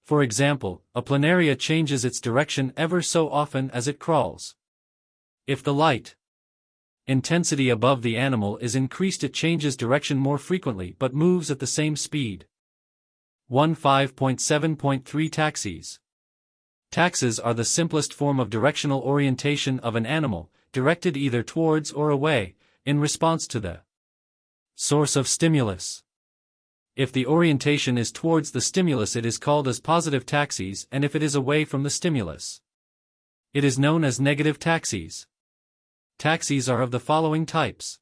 For example, a planaria changes its direction ever so often as it crawls. If the light intensity above the animal is increased, it changes direction more frequently but moves at the same speed. 15.7.3 Taxis. Taxes are the simplest form of directional orientation of an animal, directed either towards or away, in response to the source of stimulus. If the orientation is towards the stimulus, it is called as positive taxis, and if it is away from the stimulus, it is known as negative taxis. Taxis are of the following types.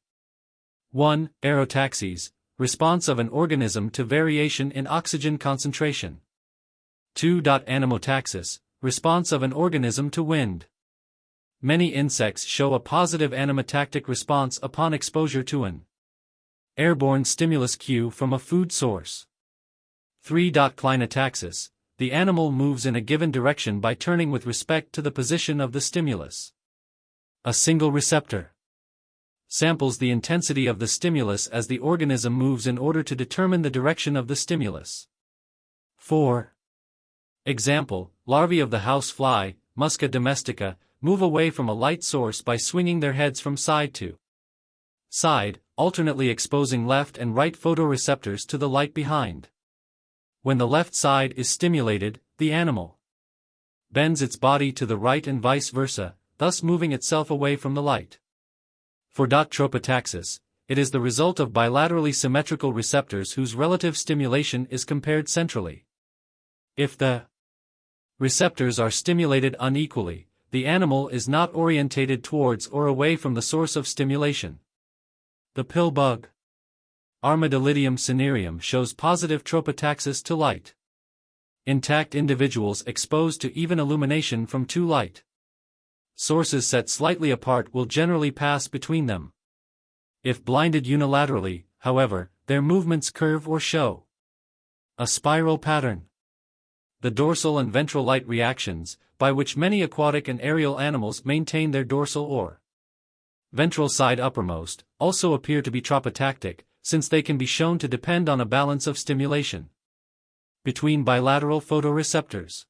1. Aerotaxis, response of an organism to variation in oxygen concentration. 2. Anemotaxis, response of an organism to wind. Many insects show a positive anemotactic response upon exposure to an airborne stimulus cue from a food source. 3. Clinotaxis, the animal moves in a given direction by turning with respect to the position of the stimulus. A single receptor samples the intensity of the stimulus as the organism moves in order to determine the direction of the stimulus. 4. Example, larvae of the house fly, Musca domestica, move away from a light source by swinging their heads from side to side, alternately exposing left and right photoreceptors to the light behind. When the left side is stimulated, the animal bends its body to the right and vice versa, thus moving itself away from the light. For tropotaxis, it is the result of bilaterally symmetrical receptors whose relative stimulation is compared centrally. If the receptors are stimulated unequally, the animal is not orientated towards or away from the source of stimulation. The pill bug Armadillidium cinereum shows positive tropotaxis to light. Intact individuals exposed to even illumination from two light sources set slightly apart will generally pass between them. If blinded unilaterally, however, their movements curve or show a spiral pattern. The dorsal and ventral light reactions, by which many aquatic and aerial animals maintain their dorsal or ventral side uppermost, also appear to be tropotactic, since they can be shown to depend on a balance of stimulation between bilateral photoreceptors.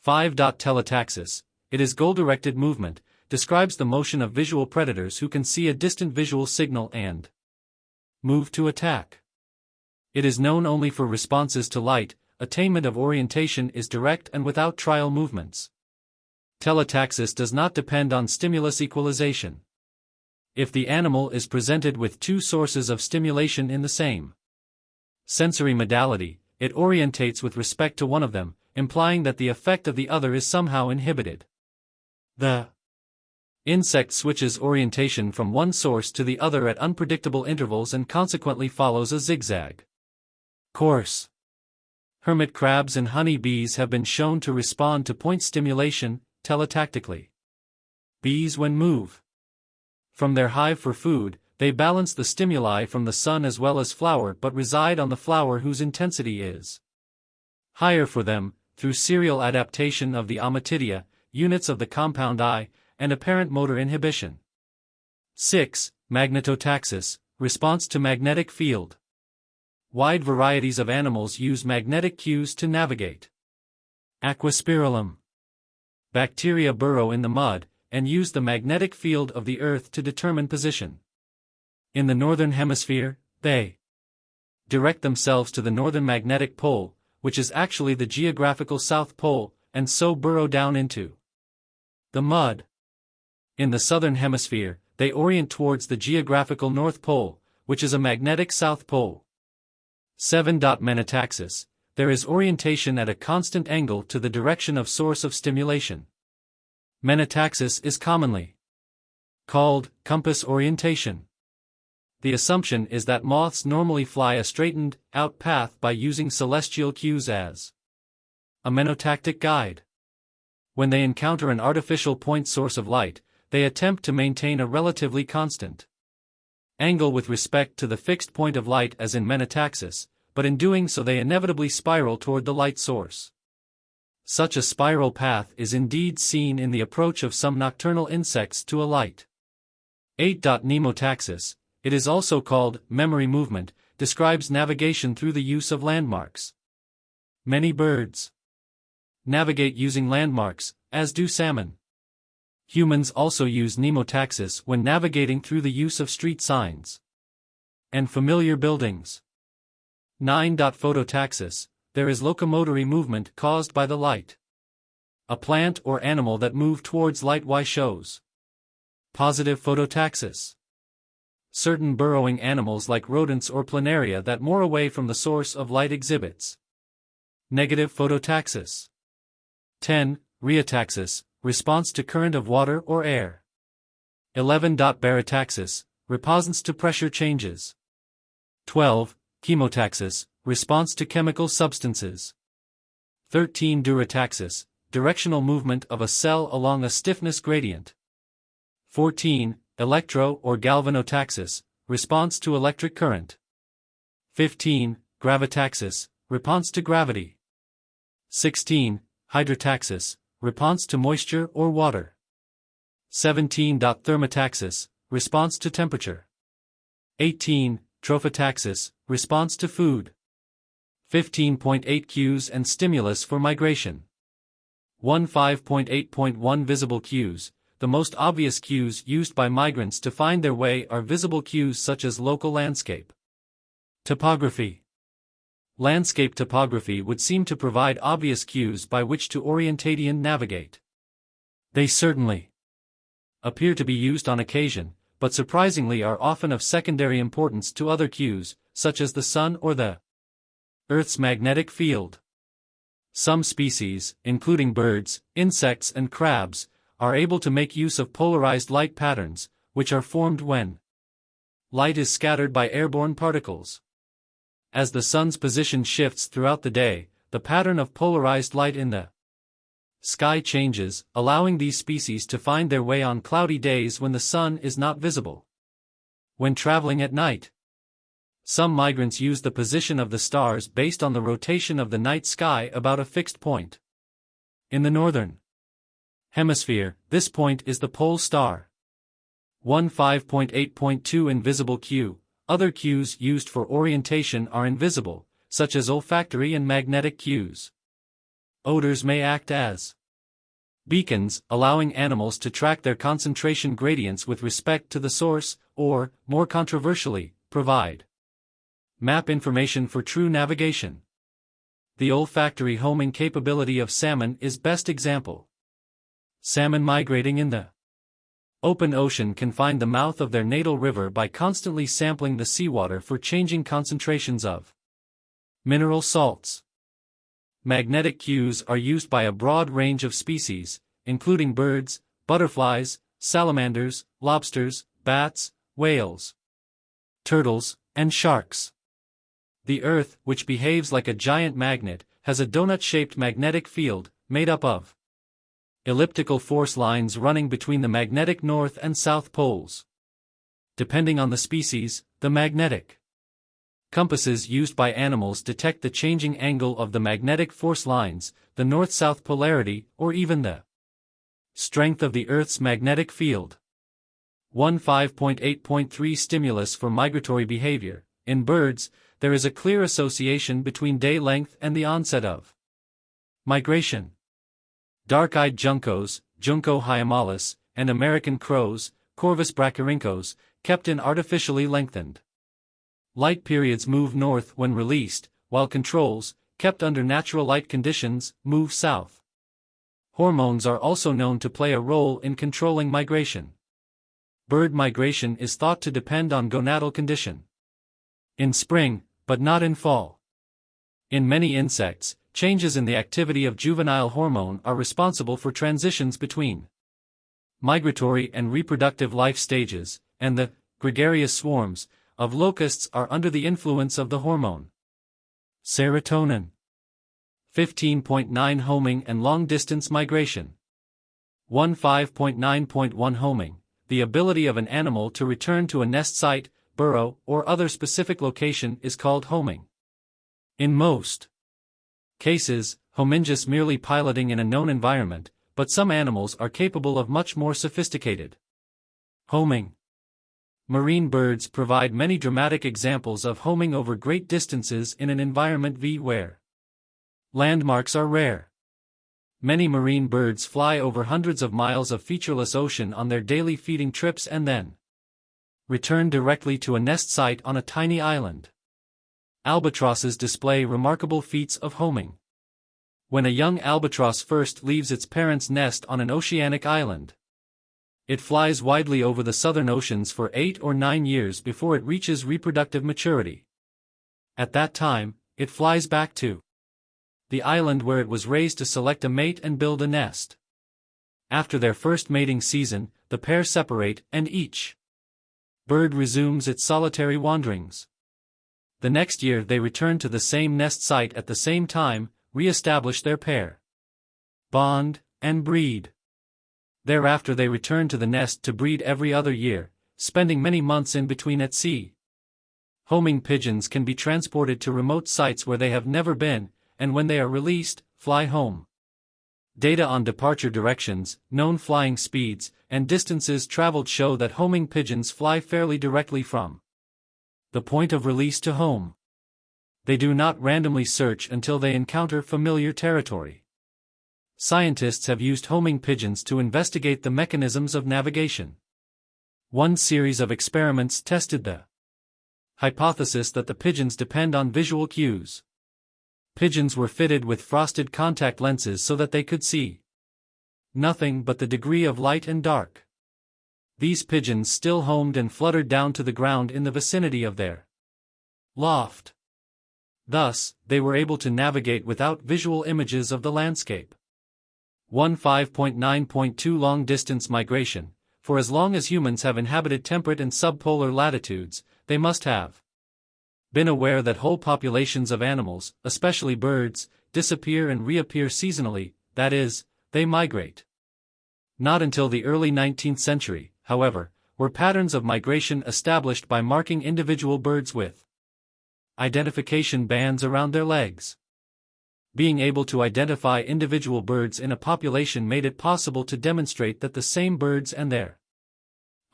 5. Teletaxis, it is goal-directed movement, describes the motion of visual predators who can see a distant visual signal and move to attack. It is known only for responses to light. Attainment of orientation is direct and without trial movements. Teletaxis does not depend on stimulus equalization. If the animal is presented with two sources of stimulation in the same sensory modality, it orientates with respect to one of them, implying that the effect of the other is somehow inhibited. The insect switches orientation from one source to the other at unpredictable intervals and consequently follows a zigzag course. Hermit crabs and honey bees have been shown to respond to point stimulation, teletactically. Bees, when move from their hive for food, they balance the stimuli from the sun as well as flower but reside on the flower whose intensity is higher for them, through serial adaptation of the ommatidia, units of the compound eye, and apparent motor inhibition. 6. Magnetotaxis, response to magnetic field. Wide varieties of animals use magnetic cues to navigate. Aquaspirillum. Bacteria burrow in the mud, and use the magnetic field of the earth to determine position. In the northern hemisphere, they direct themselves to the northern magnetic pole, which is actually the geographical South Pole, and so burrow down into the mud. In the southern hemisphere, they orient towards the geographical North Pole, which is a magnetic South Pole. 7. Menotaxis, there is orientation at a constant angle to the direction of source of stimulation. Menotaxis is commonly called compass orientation. The assumption is that moths normally fly a straightened out path by using celestial cues as a menotactic guide. When they encounter an artificial point source of light, they attempt to maintain a relatively constant angle with respect to the fixed point of light as in menotaxis, but in doing so they inevitably spiral toward the light source. Such a spiral path is indeed seen in the approach of some nocturnal insects to a light. 8. Mnemotaxis, it is also called memory movement, describes navigation through the use of landmarks. Many birds navigate using landmarks, as do salmon. Humans also use mnemotaxis when navigating through the use of street signs and familiar buildings. 9. Phototaxis, there is locomotory movement caused by the light. A plant or animal that move towards light shows positive phototaxis. certain burrowing animals like rodents or planaria that more away from the source of light exhibits negative phototaxis. 10. Rheotaxis, response to current of water or air. 11. Barotaxis, response to pressure changes. 12. Chemotaxis, response to chemical substances. 13. Durataxis, directional movement of a cell along a stiffness gradient. 14. Electro- or galvanotaxis, response to electric current. 15. Gravitaxis, response to gravity. 16. Hydrotaxis, response to moisture or water. 17. Thermotaxis, response to temperature. 18. Trophotaxis, response to food. 15.8 Cues and stimulus for migration. 15.8.1 Visible cues. The most obvious cues used by migrants to find their way are visible cues such as local landscape. Topography. Landscape topography would seem to provide obvious cues by which to orientate and navigate. They certainly appear to be used on occasion, but surprisingly are often of secondary importance to other cues, such as the sun or the Earth's magnetic field. Some species, including birds, insects and crabs, are able to make use of polarized light patterns, which are formed when light is scattered by airborne particles. As the sun's position shifts throughout the day, the pattern of polarized light in the sky changes, allowing these species to find their way on cloudy days when the sun is not visible. When traveling at night, some migrants use the position of the stars based on the rotation of the night sky about a fixed point. In the northern hemisphere, this point is the pole star. 15.8.2 Invisible cue. Other cues used for orientation are invisible, such as olfactory and magnetic cues. Odors may act as beacons, allowing animals to track their concentration gradients with respect to the source, or, more controversially, provide map information for true navigation. The olfactory homing capability of salmon is best example. Salmon migrating in the open ocean can find the mouth of their natal river by constantly sampling the seawater for changing concentrations of mineral salts. Magnetic cues are used by a broad range of species, including birds, butterflies, salamanders, lobsters, bats, whales, turtles, and sharks. The Earth, which behaves like a giant magnet, has a donut-shaped magnetic field, made up of elliptical force lines running between the magnetic north and south poles. Depending on the species, the magnetic compasses used by animals detect the changing angle of the magnetic force lines, the north-south polarity, or even the strength of the Earth's magnetic field. 15.8.3 Stimulus for migratory behavior. In birds, there is a clear association between day length and the onset of migration. Dark-eyed juncos, Junco hyemalis, and American crows, Corvus brachyrhynchos, kept in artificially lengthened light periods move north when released, while controls, kept under natural light conditions, move south. Hormones are also known to play a role in controlling migration. Bird migration is thought to depend on gonadal condition in spring, but not in fall. In many insects, changes in the activity of juvenile hormone are responsible for transitions between migratory and reproductive life stages, and the gregarious swarms of locusts are under the influence of the hormone serotonin. 15.9 Homing and long-distance migration. 15.9.1 Homing, the ability of an animal to return to a nest site, burrow, or other specific location is called homing. In most cases, homing is merely piloting in a known environment, but some animals are capable of much more sophisticated homing. Marine birds provide many dramatic examples of homing over great distances in an environment where landmarks are rare. Many marine birds fly over hundreds of miles of featureless ocean on their daily feeding trips and then return directly to a nest site on a tiny island. Albatrosses display remarkable feats of homing. When a young albatross first leaves its parents' nest on an oceanic island, It flies widely over the southern oceans for 8 or 9 years before it reaches reproductive maturity. At that time, it flies back to the island where it was raised to select a mate and build a nest. After their first mating season, the pair separate and each bird resumes its solitary wanderings. The next year they return to the same nest site at the same time, re-establish their pair bond, and breed. Thereafter they return to the nest to breed every other year, spending many months in between at sea. Homing pigeons can be transported to remote sites where they have never been, and when they are released, fly home. Data on departure directions, known flying speeds, and distances traveled show that homing pigeons fly fairly directly from the point of release to home. They do not randomly search until they encounter familiar territory. Scientists have used homing pigeons to investigate the mechanisms of navigation. One series of experiments tested the hypothesis that the pigeons depend on visual cues. Pigeons were fitted with frosted contact lenses so that they could see nothing but the degree of light and dark. These pigeons still homed and fluttered down to the ground in the vicinity of their loft. Thus, they were able to navigate without visual images of the landscape. 5.9.2 Long-distance migration. For as long as humans have inhabited temperate and subpolar latitudes, they must have been aware that whole populations of animals, especially birds, disappear and reappear seasonally, that is, they migrate. Not until the early 19th century, however, were patterns of migration established by marking individual birds with identification bands around their legs. Being able to identify individual birds in a population made it possible to demonstrate that the same birds and their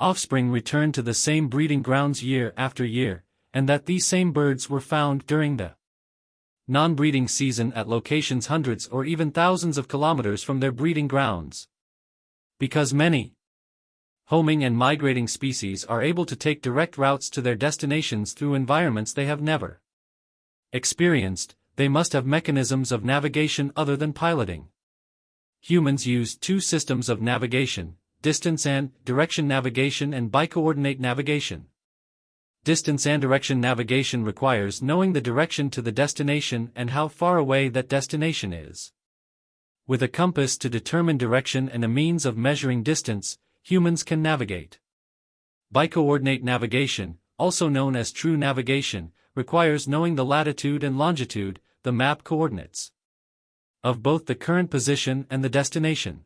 offspring returned to the same breeding grounds year after year, and that these same birds were found during the non-breeding season at locations hundreds or even thousands of kilometers from their breeding grounds. Because many homing and migrating species are able to take direct routes to their destinations through environments they have never experienced, they must have mechanisms of navigation other than piloting. Humans use two systems of navigation: distance and direction navigation and bicoordinate navigation. Distance and direction navigation requires knowing the direction to the destination and how far away that destination is. With a compass to determine direction and a means of measuring distance, humans can navigate. Bicoordinate navigation, also known as true navigation, requires knowing the latitude and longitude, the map coordinates, of both the current position and the destination.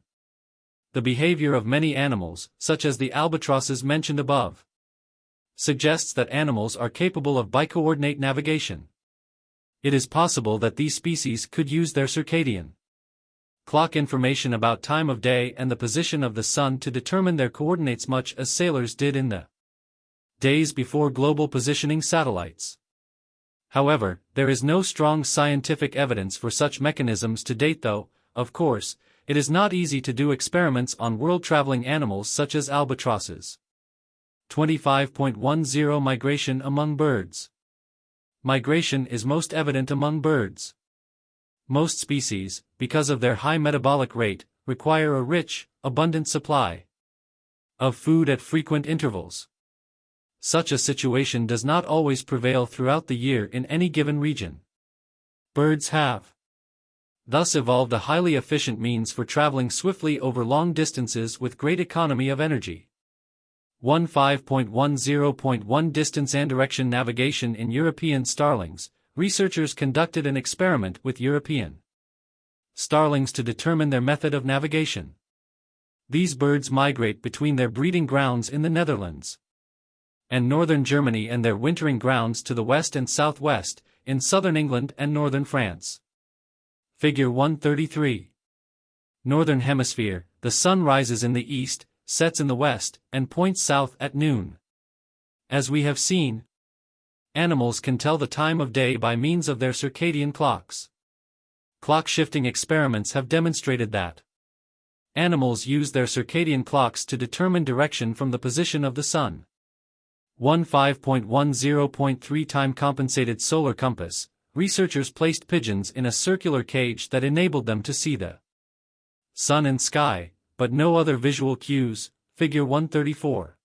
The behavior of many animals, such as the albatrosses mentioned above, suggests that animals are capable of bicoordinate navigation. It is possible that these species could use their circadian clock information about time of day and the position of the sun to determine their coordinates, much as sailors did in the days before global positioning satellites. However, there is no strong scientific evidence for such mechanisms to date, though, of course, it is not easy to do experiments on world-traveling animals such as albatrosses. 25.10 Migration among birds. Migration is most evident among birds. Most species, because of their high metabolic rate, require a rich, abundant supply of food at frequent intervals. Such a situation does not always prevail throughout the year in any given region. Birds have thus evolved a highly efficient means for traveling swiftly over long distances with great economy of energy. 5.10.1 Distance and direction navigation in European starlings. Researchers conducted an experiment with European starlings to determine their method of navigation. These birds migrate between their breeding grounds in the Netherlands and northern Germany and their wintering grounds to the west and southwest, in southern England and northern France. Figure 133. Northern Hemisphere, the sun rises in the east, sets in the west, and points south at noon. As we have seen, animals can tell the time of day by means of their circadian clocks. Clock-shifting experiments have demonstrated that animals use their circadian clocks to determine direction from the position of the sun. 5.10.3 Time-compensated solar compass. Researchers placed pigeons in a circular cage that enabled them to see the sun and sky, but no other visual cues, Figure 134.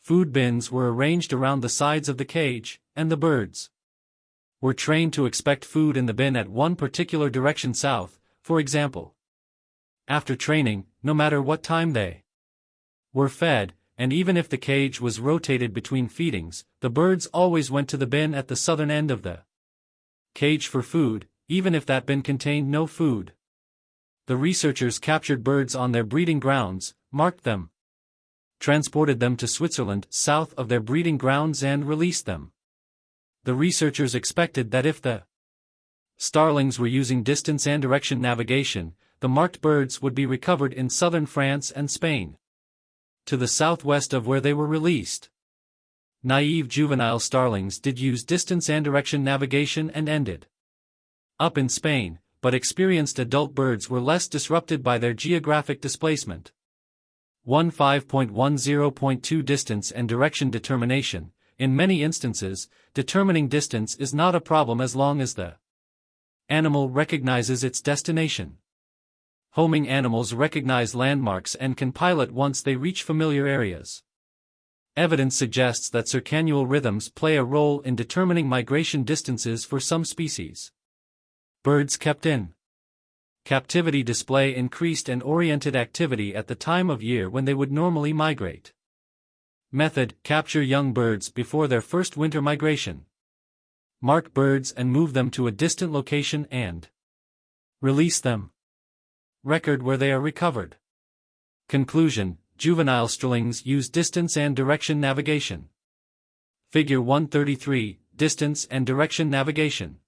Food bins were arranged around the sides of the cage, and the birds were trained to expect food in the bin at one particular direction south, for example. After training, no matter what time they were fed, and even if the cage was rotated between feedings, the birds always went to the bin at the southern end of the cage for food, even if that bin contained no food. The researchers captured birds on their breeding grounds, marked them, transported them to Switzerland south of their breeding grounds and released them. The researchers expected that if the starlings were using distance and direction navigation, the marked birds would be recovered in southern France and Spain, to the southwest of where they were released. Naive juvenile starlings did use distance and direction navigation and ended up in Spain, but experienced adult birds were less disrupted by their geographic displacement. 15.10.2 Distance and direction determination. In many instances, determining distance is not a problem as long as the animal recognizes its destination. Homing animals recognize landmarks and can pilot once they reach familiar areas. Evidence suggests that circannual rhythms play a role in determining migration distances for some species. Birds kept in captivity display increased and oriented activity at the time of year when they would normally migrate. Method: capture young birds before their first winter migration. Mark birds and move them to a distant location and release them. Record where they are recovered. Conclusion: juvenile starlings use distance and direction navigation. Figure 133, Distance and direction navigation.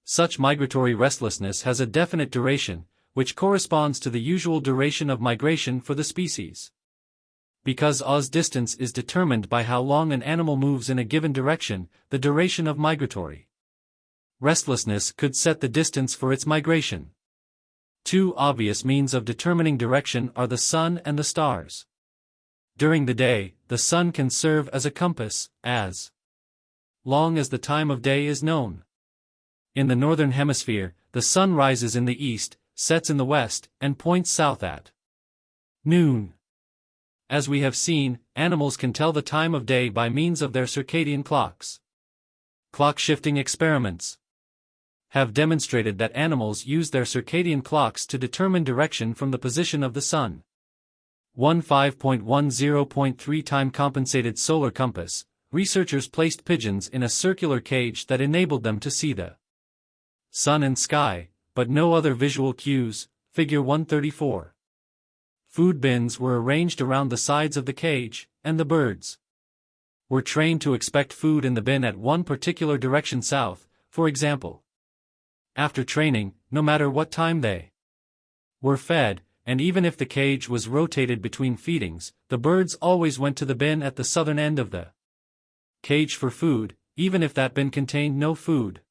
Such migratory restlessness has a definite duration, which corresponds to the usual duration of migration for the species. Because Oz distance is determined by how long an animal moves in a given direction, the duration of migratory restlessness could set the distance for its migration. Two obvious means of determining direction are the sun and the stars. During the day, the sun can serve as a compass, as long as the time of day is known. In the northern hemisphere, the sun rises in the east, sets in the west, and points south at noon. As we have seen, animals can tell the time of day by means of their circadian clocks. Clock-shifting experiments have demonstrated that animals use their circadian clocks to determine direction from the position of the sun. 15.10.3 Time-compensated solar compass. Researchers placed pigeons in a circular cage that enabled them to see the sun and sky, but no other visual cues. Figure 134. Food bins were arranged around the sides of the cage, and the birds were trained to expect food in the bin at one particular direction south, for example. After training, no matter what time they were fed, and even if the cage was rotated between feedings, the birds always went to the bin at the southern end of the cage for food, even if that bin contained no food.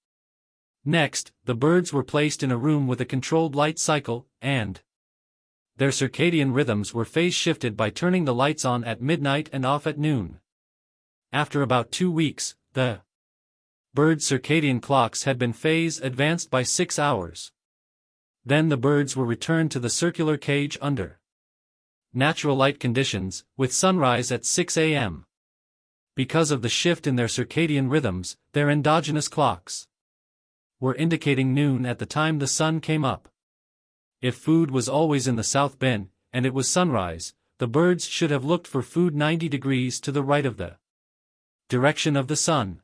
Next, the birds were placed in a room with a controlled light cycle, and their circadian rhythms were phase-shifted by turning the lights on at midnight and off at noon. After about 2 weeks, the birds' circadian clocks had been phase-advanced by 6 hours. Then the birds were returned to the circular cage under natural light conditions, with sunrise at 6 a.m. Because of the shift in their circadian rhythms, their endogenous clocks were indicating noon at the time the sun came up. If food was always in the south bin, and it was sunrise, the birds should have looked for food 90 degrees to the right of the direction of the sun.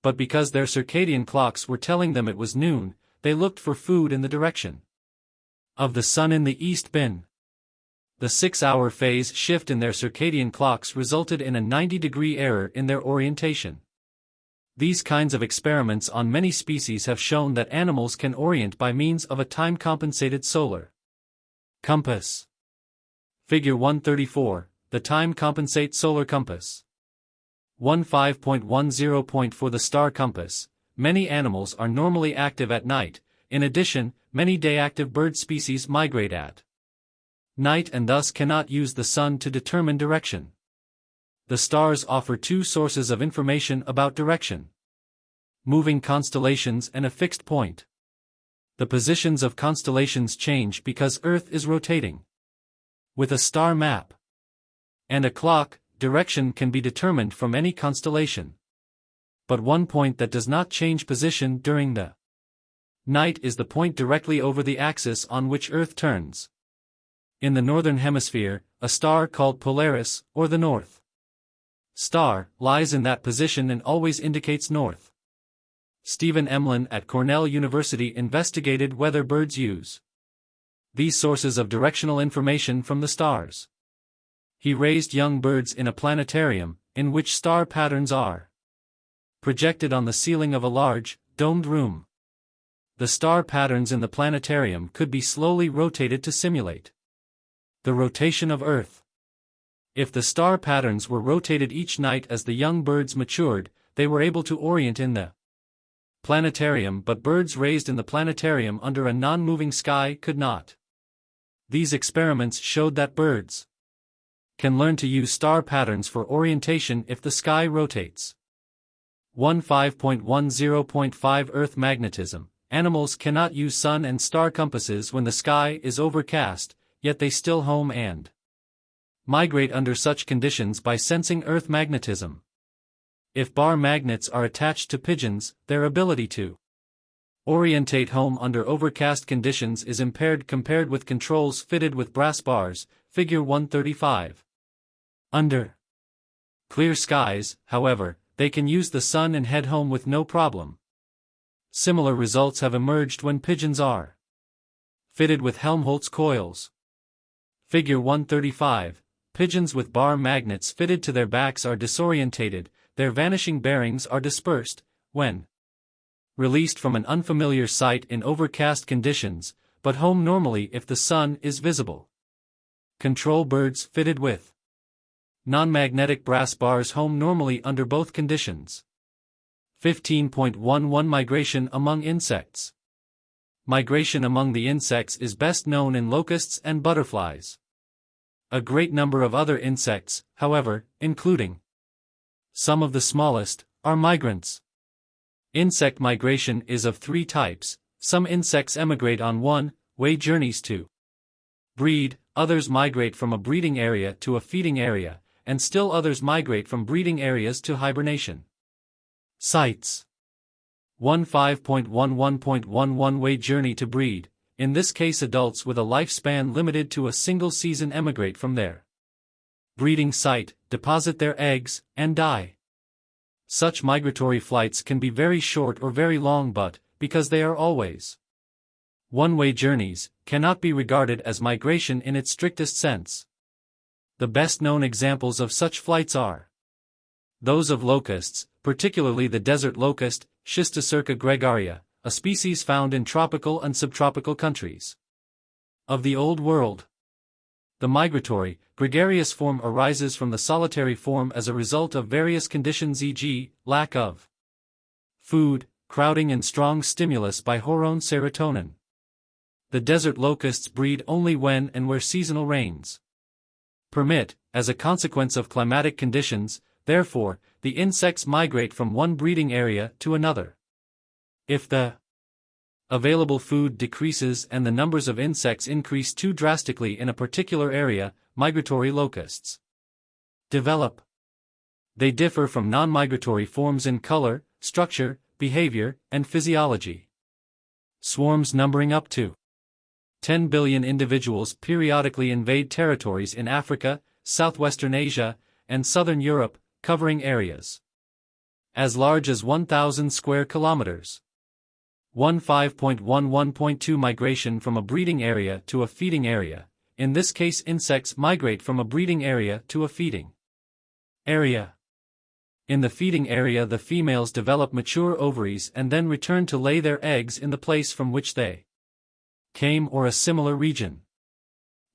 But because their circadian clocks were telling them it was noon, they looked for food in the direction of the sun in the east bin. The 6-hour phase shift in their circadian clocks resulted in a 90-degree error in their orientation. These kinds of experiments on many species have shown that animals can orient by means of a time-compensated solar compass. Figure 134, the time-compensate solar compass. 15.10. For the star compass, many animals are normally active at night. In addition, many day-active bird species migrate at night and thus cannot use the sun to determine direction. The stars offer two sources of information about direction: moving constellations and a fixed point. The positions of constellations change because Earth is rotating. With a star map, And a clock direction can be determined from any constellation. But one point that does not change position during the night is the point directly over the axis on which Earth turns. In the northern hemisphere, a star called Polaris, or the North Star, lies in that position and always indicates north. Stephen Emlin at Cornell University investigated whether birds use these sources of directional information from the stars. He raised young birds in a planetarium, in which star patterns are projected on the ceiling of a large, domed room. The star patterns in the planetarium could be slowly rotated to simulate the rotation of Earth. If the star patterns were rotated each night as the young birds matured, they were able to orient in the planetarium, but birds raised in the planetarium under a non-moving sky could not. These experiments showed that birds can learn to use star patterns for orientation if the sky rotates. 15.10.5 Earth magnetism. Animals cannot use sun and star compasses when the sky is overcast, yet they still home and migrate under such conditions by sensing Earth magnetism. If bar magnets are attached to pigeons, their ability to orientate home under overcast conditions is impaired compared with controls fitted with brass bars, figure 135. Under clear skies, however, they can use the sun and head home with no problem. Similar results have emerged when pigeons are fitted with Helmholtz coils. Figure 135. Pigeons with bar magnets fitted to their backs are disorientated, their vanishing bearings are dispersed, when released from an unfamiliar site in overcast conditions, but home normally if the sun is visible. Control birds fitted with non-magnetic brass bars home normally under both conditions. 15.11 Migration among insects. Migration among the insects is best known in locusts and butterflies. A great number of other insects, however, including some of the smallest, are migrants. Insect migration is of three types. Some insects emigrate on one-way journeys to breed, others migrate from a breeding area to a feeding area, and still others migrate from breeding areas to hibernation sites. 15.11.1 One-way journey to breed. In this case, adults with a lifespan limited to a single season emigrate from their breeding site, deposit their eggs, and die. Such migratory flights can be very short or very long, but, because they are always one-way journeys, cannot be regarded as migration in its strictest sense. The best-known examples of such flights are those of locusts, particularly the desert locust, Schistocerca gregaria, a species found in tropical and subtropical countries of the Old World. The migratory, gregarious form arises from the solitary form as a result of various conditions, e.g., lack of food, crowding, and strong stimulus by hormone serotonin. The desert locusts breed only when and where seasonal rains permit. As a consequence of climatic conditions, therefore, the insects migrate from one breeding area to another. If the available food decreases and the numbers of insects increase too drastically in a particular area, migratory locusts develop. They differ from non-migratory forms in color, structure, behavior, and physiology. Swarms numbering up to 10 billion individuals periodically invade territories in Africa, southwestern Asia, and southern Europe, covering areas as large as 1,000 square kilometers. 15.11.2 Migration from a breeding area to a feeding area. In this case, insects migrate from a breeding area to a feeding area. In the feeding area, the females develop mature ovaries and then return to lay their eggs in the place from which they came or a similar region.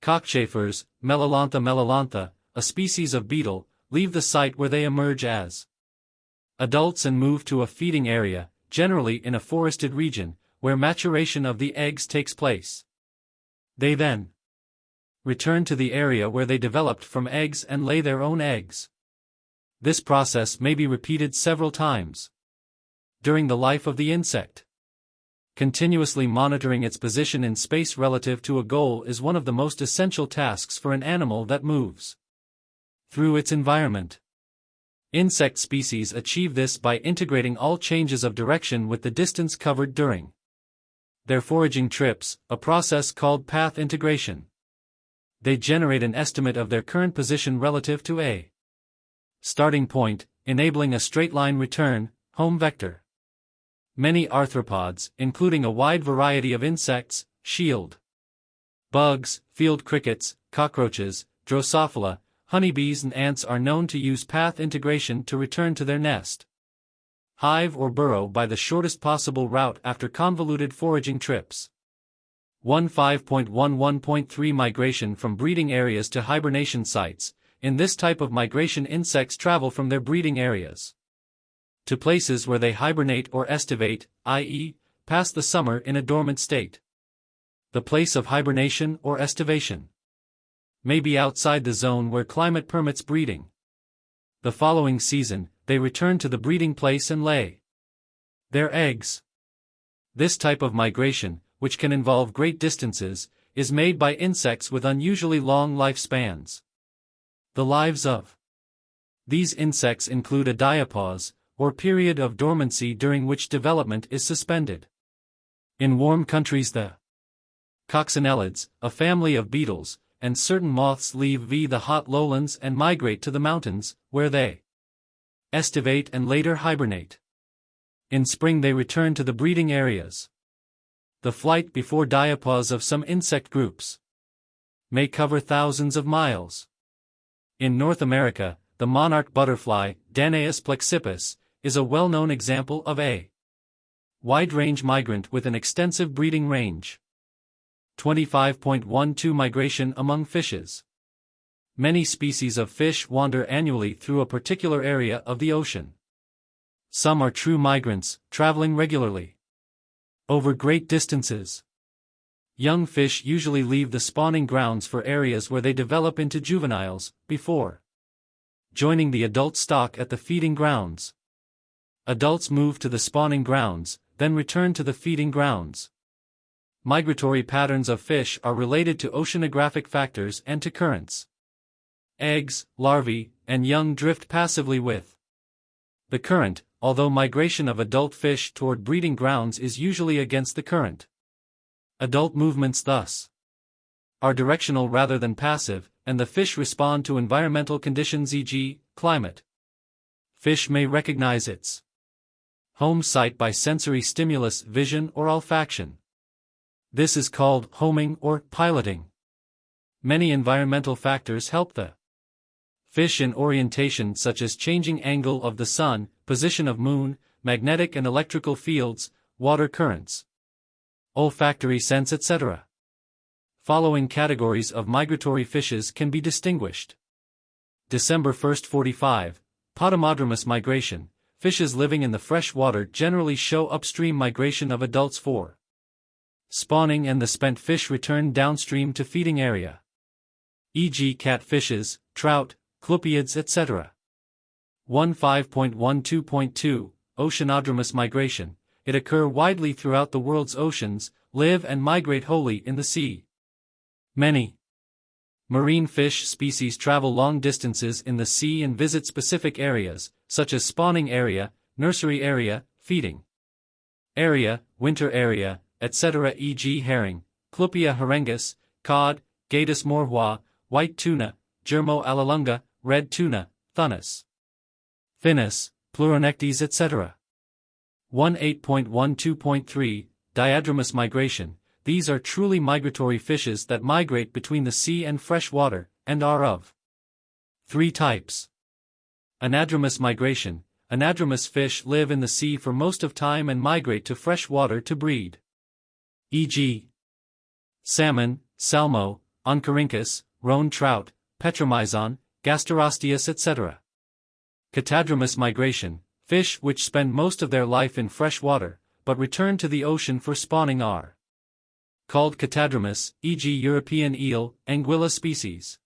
Cockchafers, Melilantha, a species of beetle, leave the site where they emerge as adults and move to a feeding area, generally in a forested region, where maturation of the eggs takes place. They then return to the area where they developed from eggs and lay their own eggs. This process may be repeated several times during the life of the insect. Continuously monitoring its position in space relative to a goal is one of the most essential tasks for an animal that moves through its environment. Insect species achieve this by integrating all changes of direction with the distance covered during their foraging trips, a process called path integration. They generate an estimate of their current position relative to a starting point, enabling a straight-line return, home vector. Many arthropods, including a wide variety of insects, shield bugs, field crickets, cockroaches, Drosophila, honeybees and ants are known to use path integration to return to their nest, hive or burrow by the shortest possible route after convoluted foraging trips. 15.11.3 Migration from breeding areas to hibernation sites. In this type of migration, insects travel from their breeding areas to places where they hibernate or estivate, i.e., pass the summer in a dormant state. The place of hibernation or estivation may be outside the zone where climate permits breeding. The following season, they return to the breeding place and lay their eggs. This type of migration, which can involve great distances, is made by insects with unusually long lifespans. The lives of these insects include a diapause, or period of dormancy during which development is suspended. In warm countries, the coccinellids, a family of beetles, and certain moths leave the hot lowlands and migrate to the mountains, where they estivate and later hibernate. In spring they return to the breeding areas. The flight before diapause of some insect groups may cover thousands of miles. In North America, the monarch butterfly, Danaus plexippus, is a well-known example of a wide-range migrant with an extensive breeding range. 25.12 Migration among fishes. Many species of fish wander annually through a particular area of the ocean. Some are true migrants, traveling regularly over great distances. Young fish usually leave the spawning grounds for areas where they develop into juveniles, before joining the adult stock at the feeding grounds. Adults move to the spawning grounds, then return to the feeding grounds. Migratory patterns of fish are related to oceanographic factors and to currents. Eggs, larvae, and young drift passively with the current, although migration of adult fish toward breeding grounds is usually against the current. Adult movements thus are directional rather than passive, and the fish respond to environmental conditions, e.g., climate. Fish may recognize its home site by sensory stimulus, vision or olfaction. This is called homing or piloting. Many environmental factors help the fish in orientation, such as changing angle of the sun, position of moon, magnetic and electrical fields, water currents, olfactory sense, etc. Following categories of migratory fishes can be distinguished. December 1, 45, Potamodromous migration. Fishes living in the fresh water generally show upstream migration of adults for spawning, and the spent fish return downstream to feeding area, e.g. catfishes, trout, clupeids, etc. 15.12.2 Oceanodromous migration. It occurs widely throughout the world's oceans, live and migrate wholly in the sea. Many marine fish species travel long distances in the sea and visit specific areas, such as spawning area, nursery area, feeding area, winter area, etc. e.g. herring, Clupea harengus, cod, Gatus morhua, white tuna, Germo alalunga, red tuna, Thunus finis, Pleuronectes, etc. 18.12.3 Diadromous migration. These are truly migratory fishes that migrate between the sea and fresh water, and are of three types. Anadromous migration. Anadromous fish live in the sea for most of time and migrate to fresh water to breed. E.g. salmon, salmo, Oncorhynchus, roan trout, Petromyzon, Gasterosteus, etc. Catadromous migration. Fish which spend most of their life in fresh water, but return to the ocean for spawning are called catadromous, e.g. European eel, Anguilla species.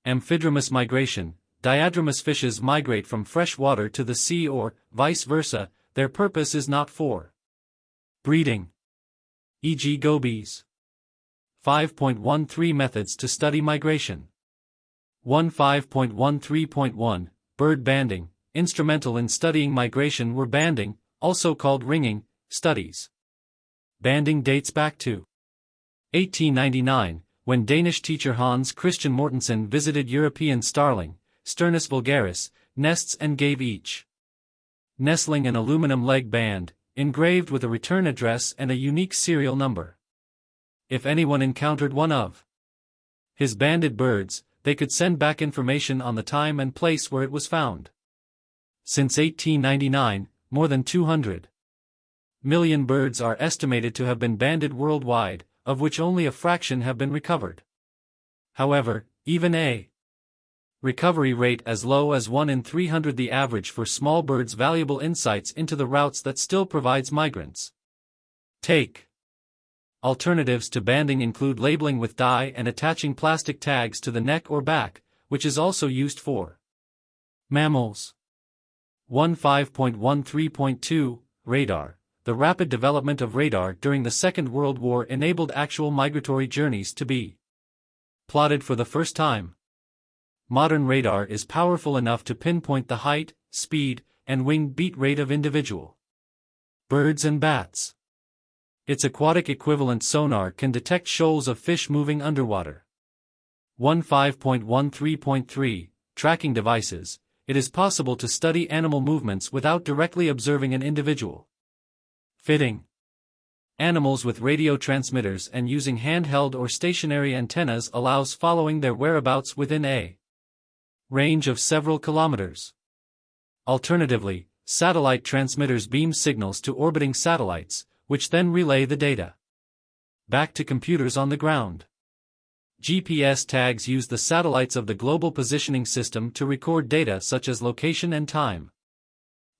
Amphidromous migration. Diadromous fishes migrate from fresh water to the sea or, vice versa, their purpose is not for breeding. E.g. gobies. 5.13 Methods to study migration. 15.13.1 Bird banding, instrumental in studying migration were banding, also called ringing, studies. Banding dates back to 1899, when Danish teacher Hans Christian Mortensen visited European starling, Sturnus vulgaris, nests and gave each nestling an aluminum leg band, engraved with a return address and a unique serial number. If anyone encountered one of his banded birds, they could send back information on the time and place where it was found. Since 1899, more than 200 million birds are estimated to have been banded worldwide, of which only a fraction have been recovered. However, even a recovery rate as low as 1 in 300, the average for small birds, valuable insights into the routes that still provides migrants. Take. Alternatives to banding include labeling with dye and attaching plastic tags to the neck or back, which is also used for mammals. 15.13.2 Radar. The rapid development of radar during the Second World War enabled actual migratory journeys to be plotted for the first time. Modern radar is powerful enough to pinpoint the height, speed, and wing beat rate of individual birds and bats. Its aquatic equivalent sonar can detect shoals of fish moving underwater. 15.13.3 Tracking devices. It is possible to study animal movements without directly observing an individual. Fitting animals with radio transmitters and using handheld or stationary antennas allows following their whereabouts within a range of several kilometers. Alternatively, satellite transmitters beam signals to orbiting satellites, which then relay the data back to computers on the ground. GPS tags use the satellites of the Global Positioning System to record data such as location and time.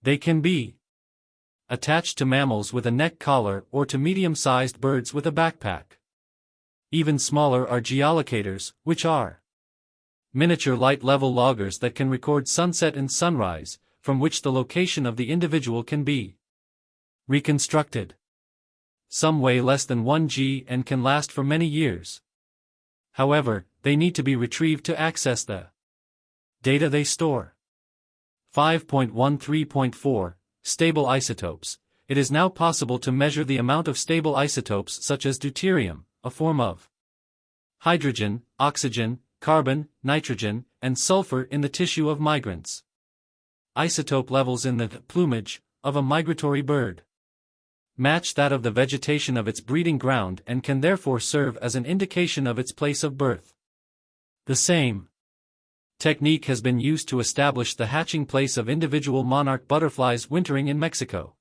They can be attached to mammals with a neck collar or to medium-sized birds with a backpack. Even smaller are geolocators, which are miniature light-level loggers that can record sunset and sunrise, from which the location of the individual can be reconstructed. Some weigh less than 1 g and can last for many years. However, they need to be retrieved to access the data they store. 5.13.4 Stable isotopes. It is now possible to measure the amount of stable isotopes such as deuterium, a form of hydrogen, oxygen, carbon, nitrogen, and sulfur in the tissue of migrants. Isotope levels in the plumage of a migratory bird match that of the vegetation of its breeding ground and can therefore serve as an indication of its place of birth. The same technique has been used to establish the hatching place of individual monarch butterflies wintering in Mexico.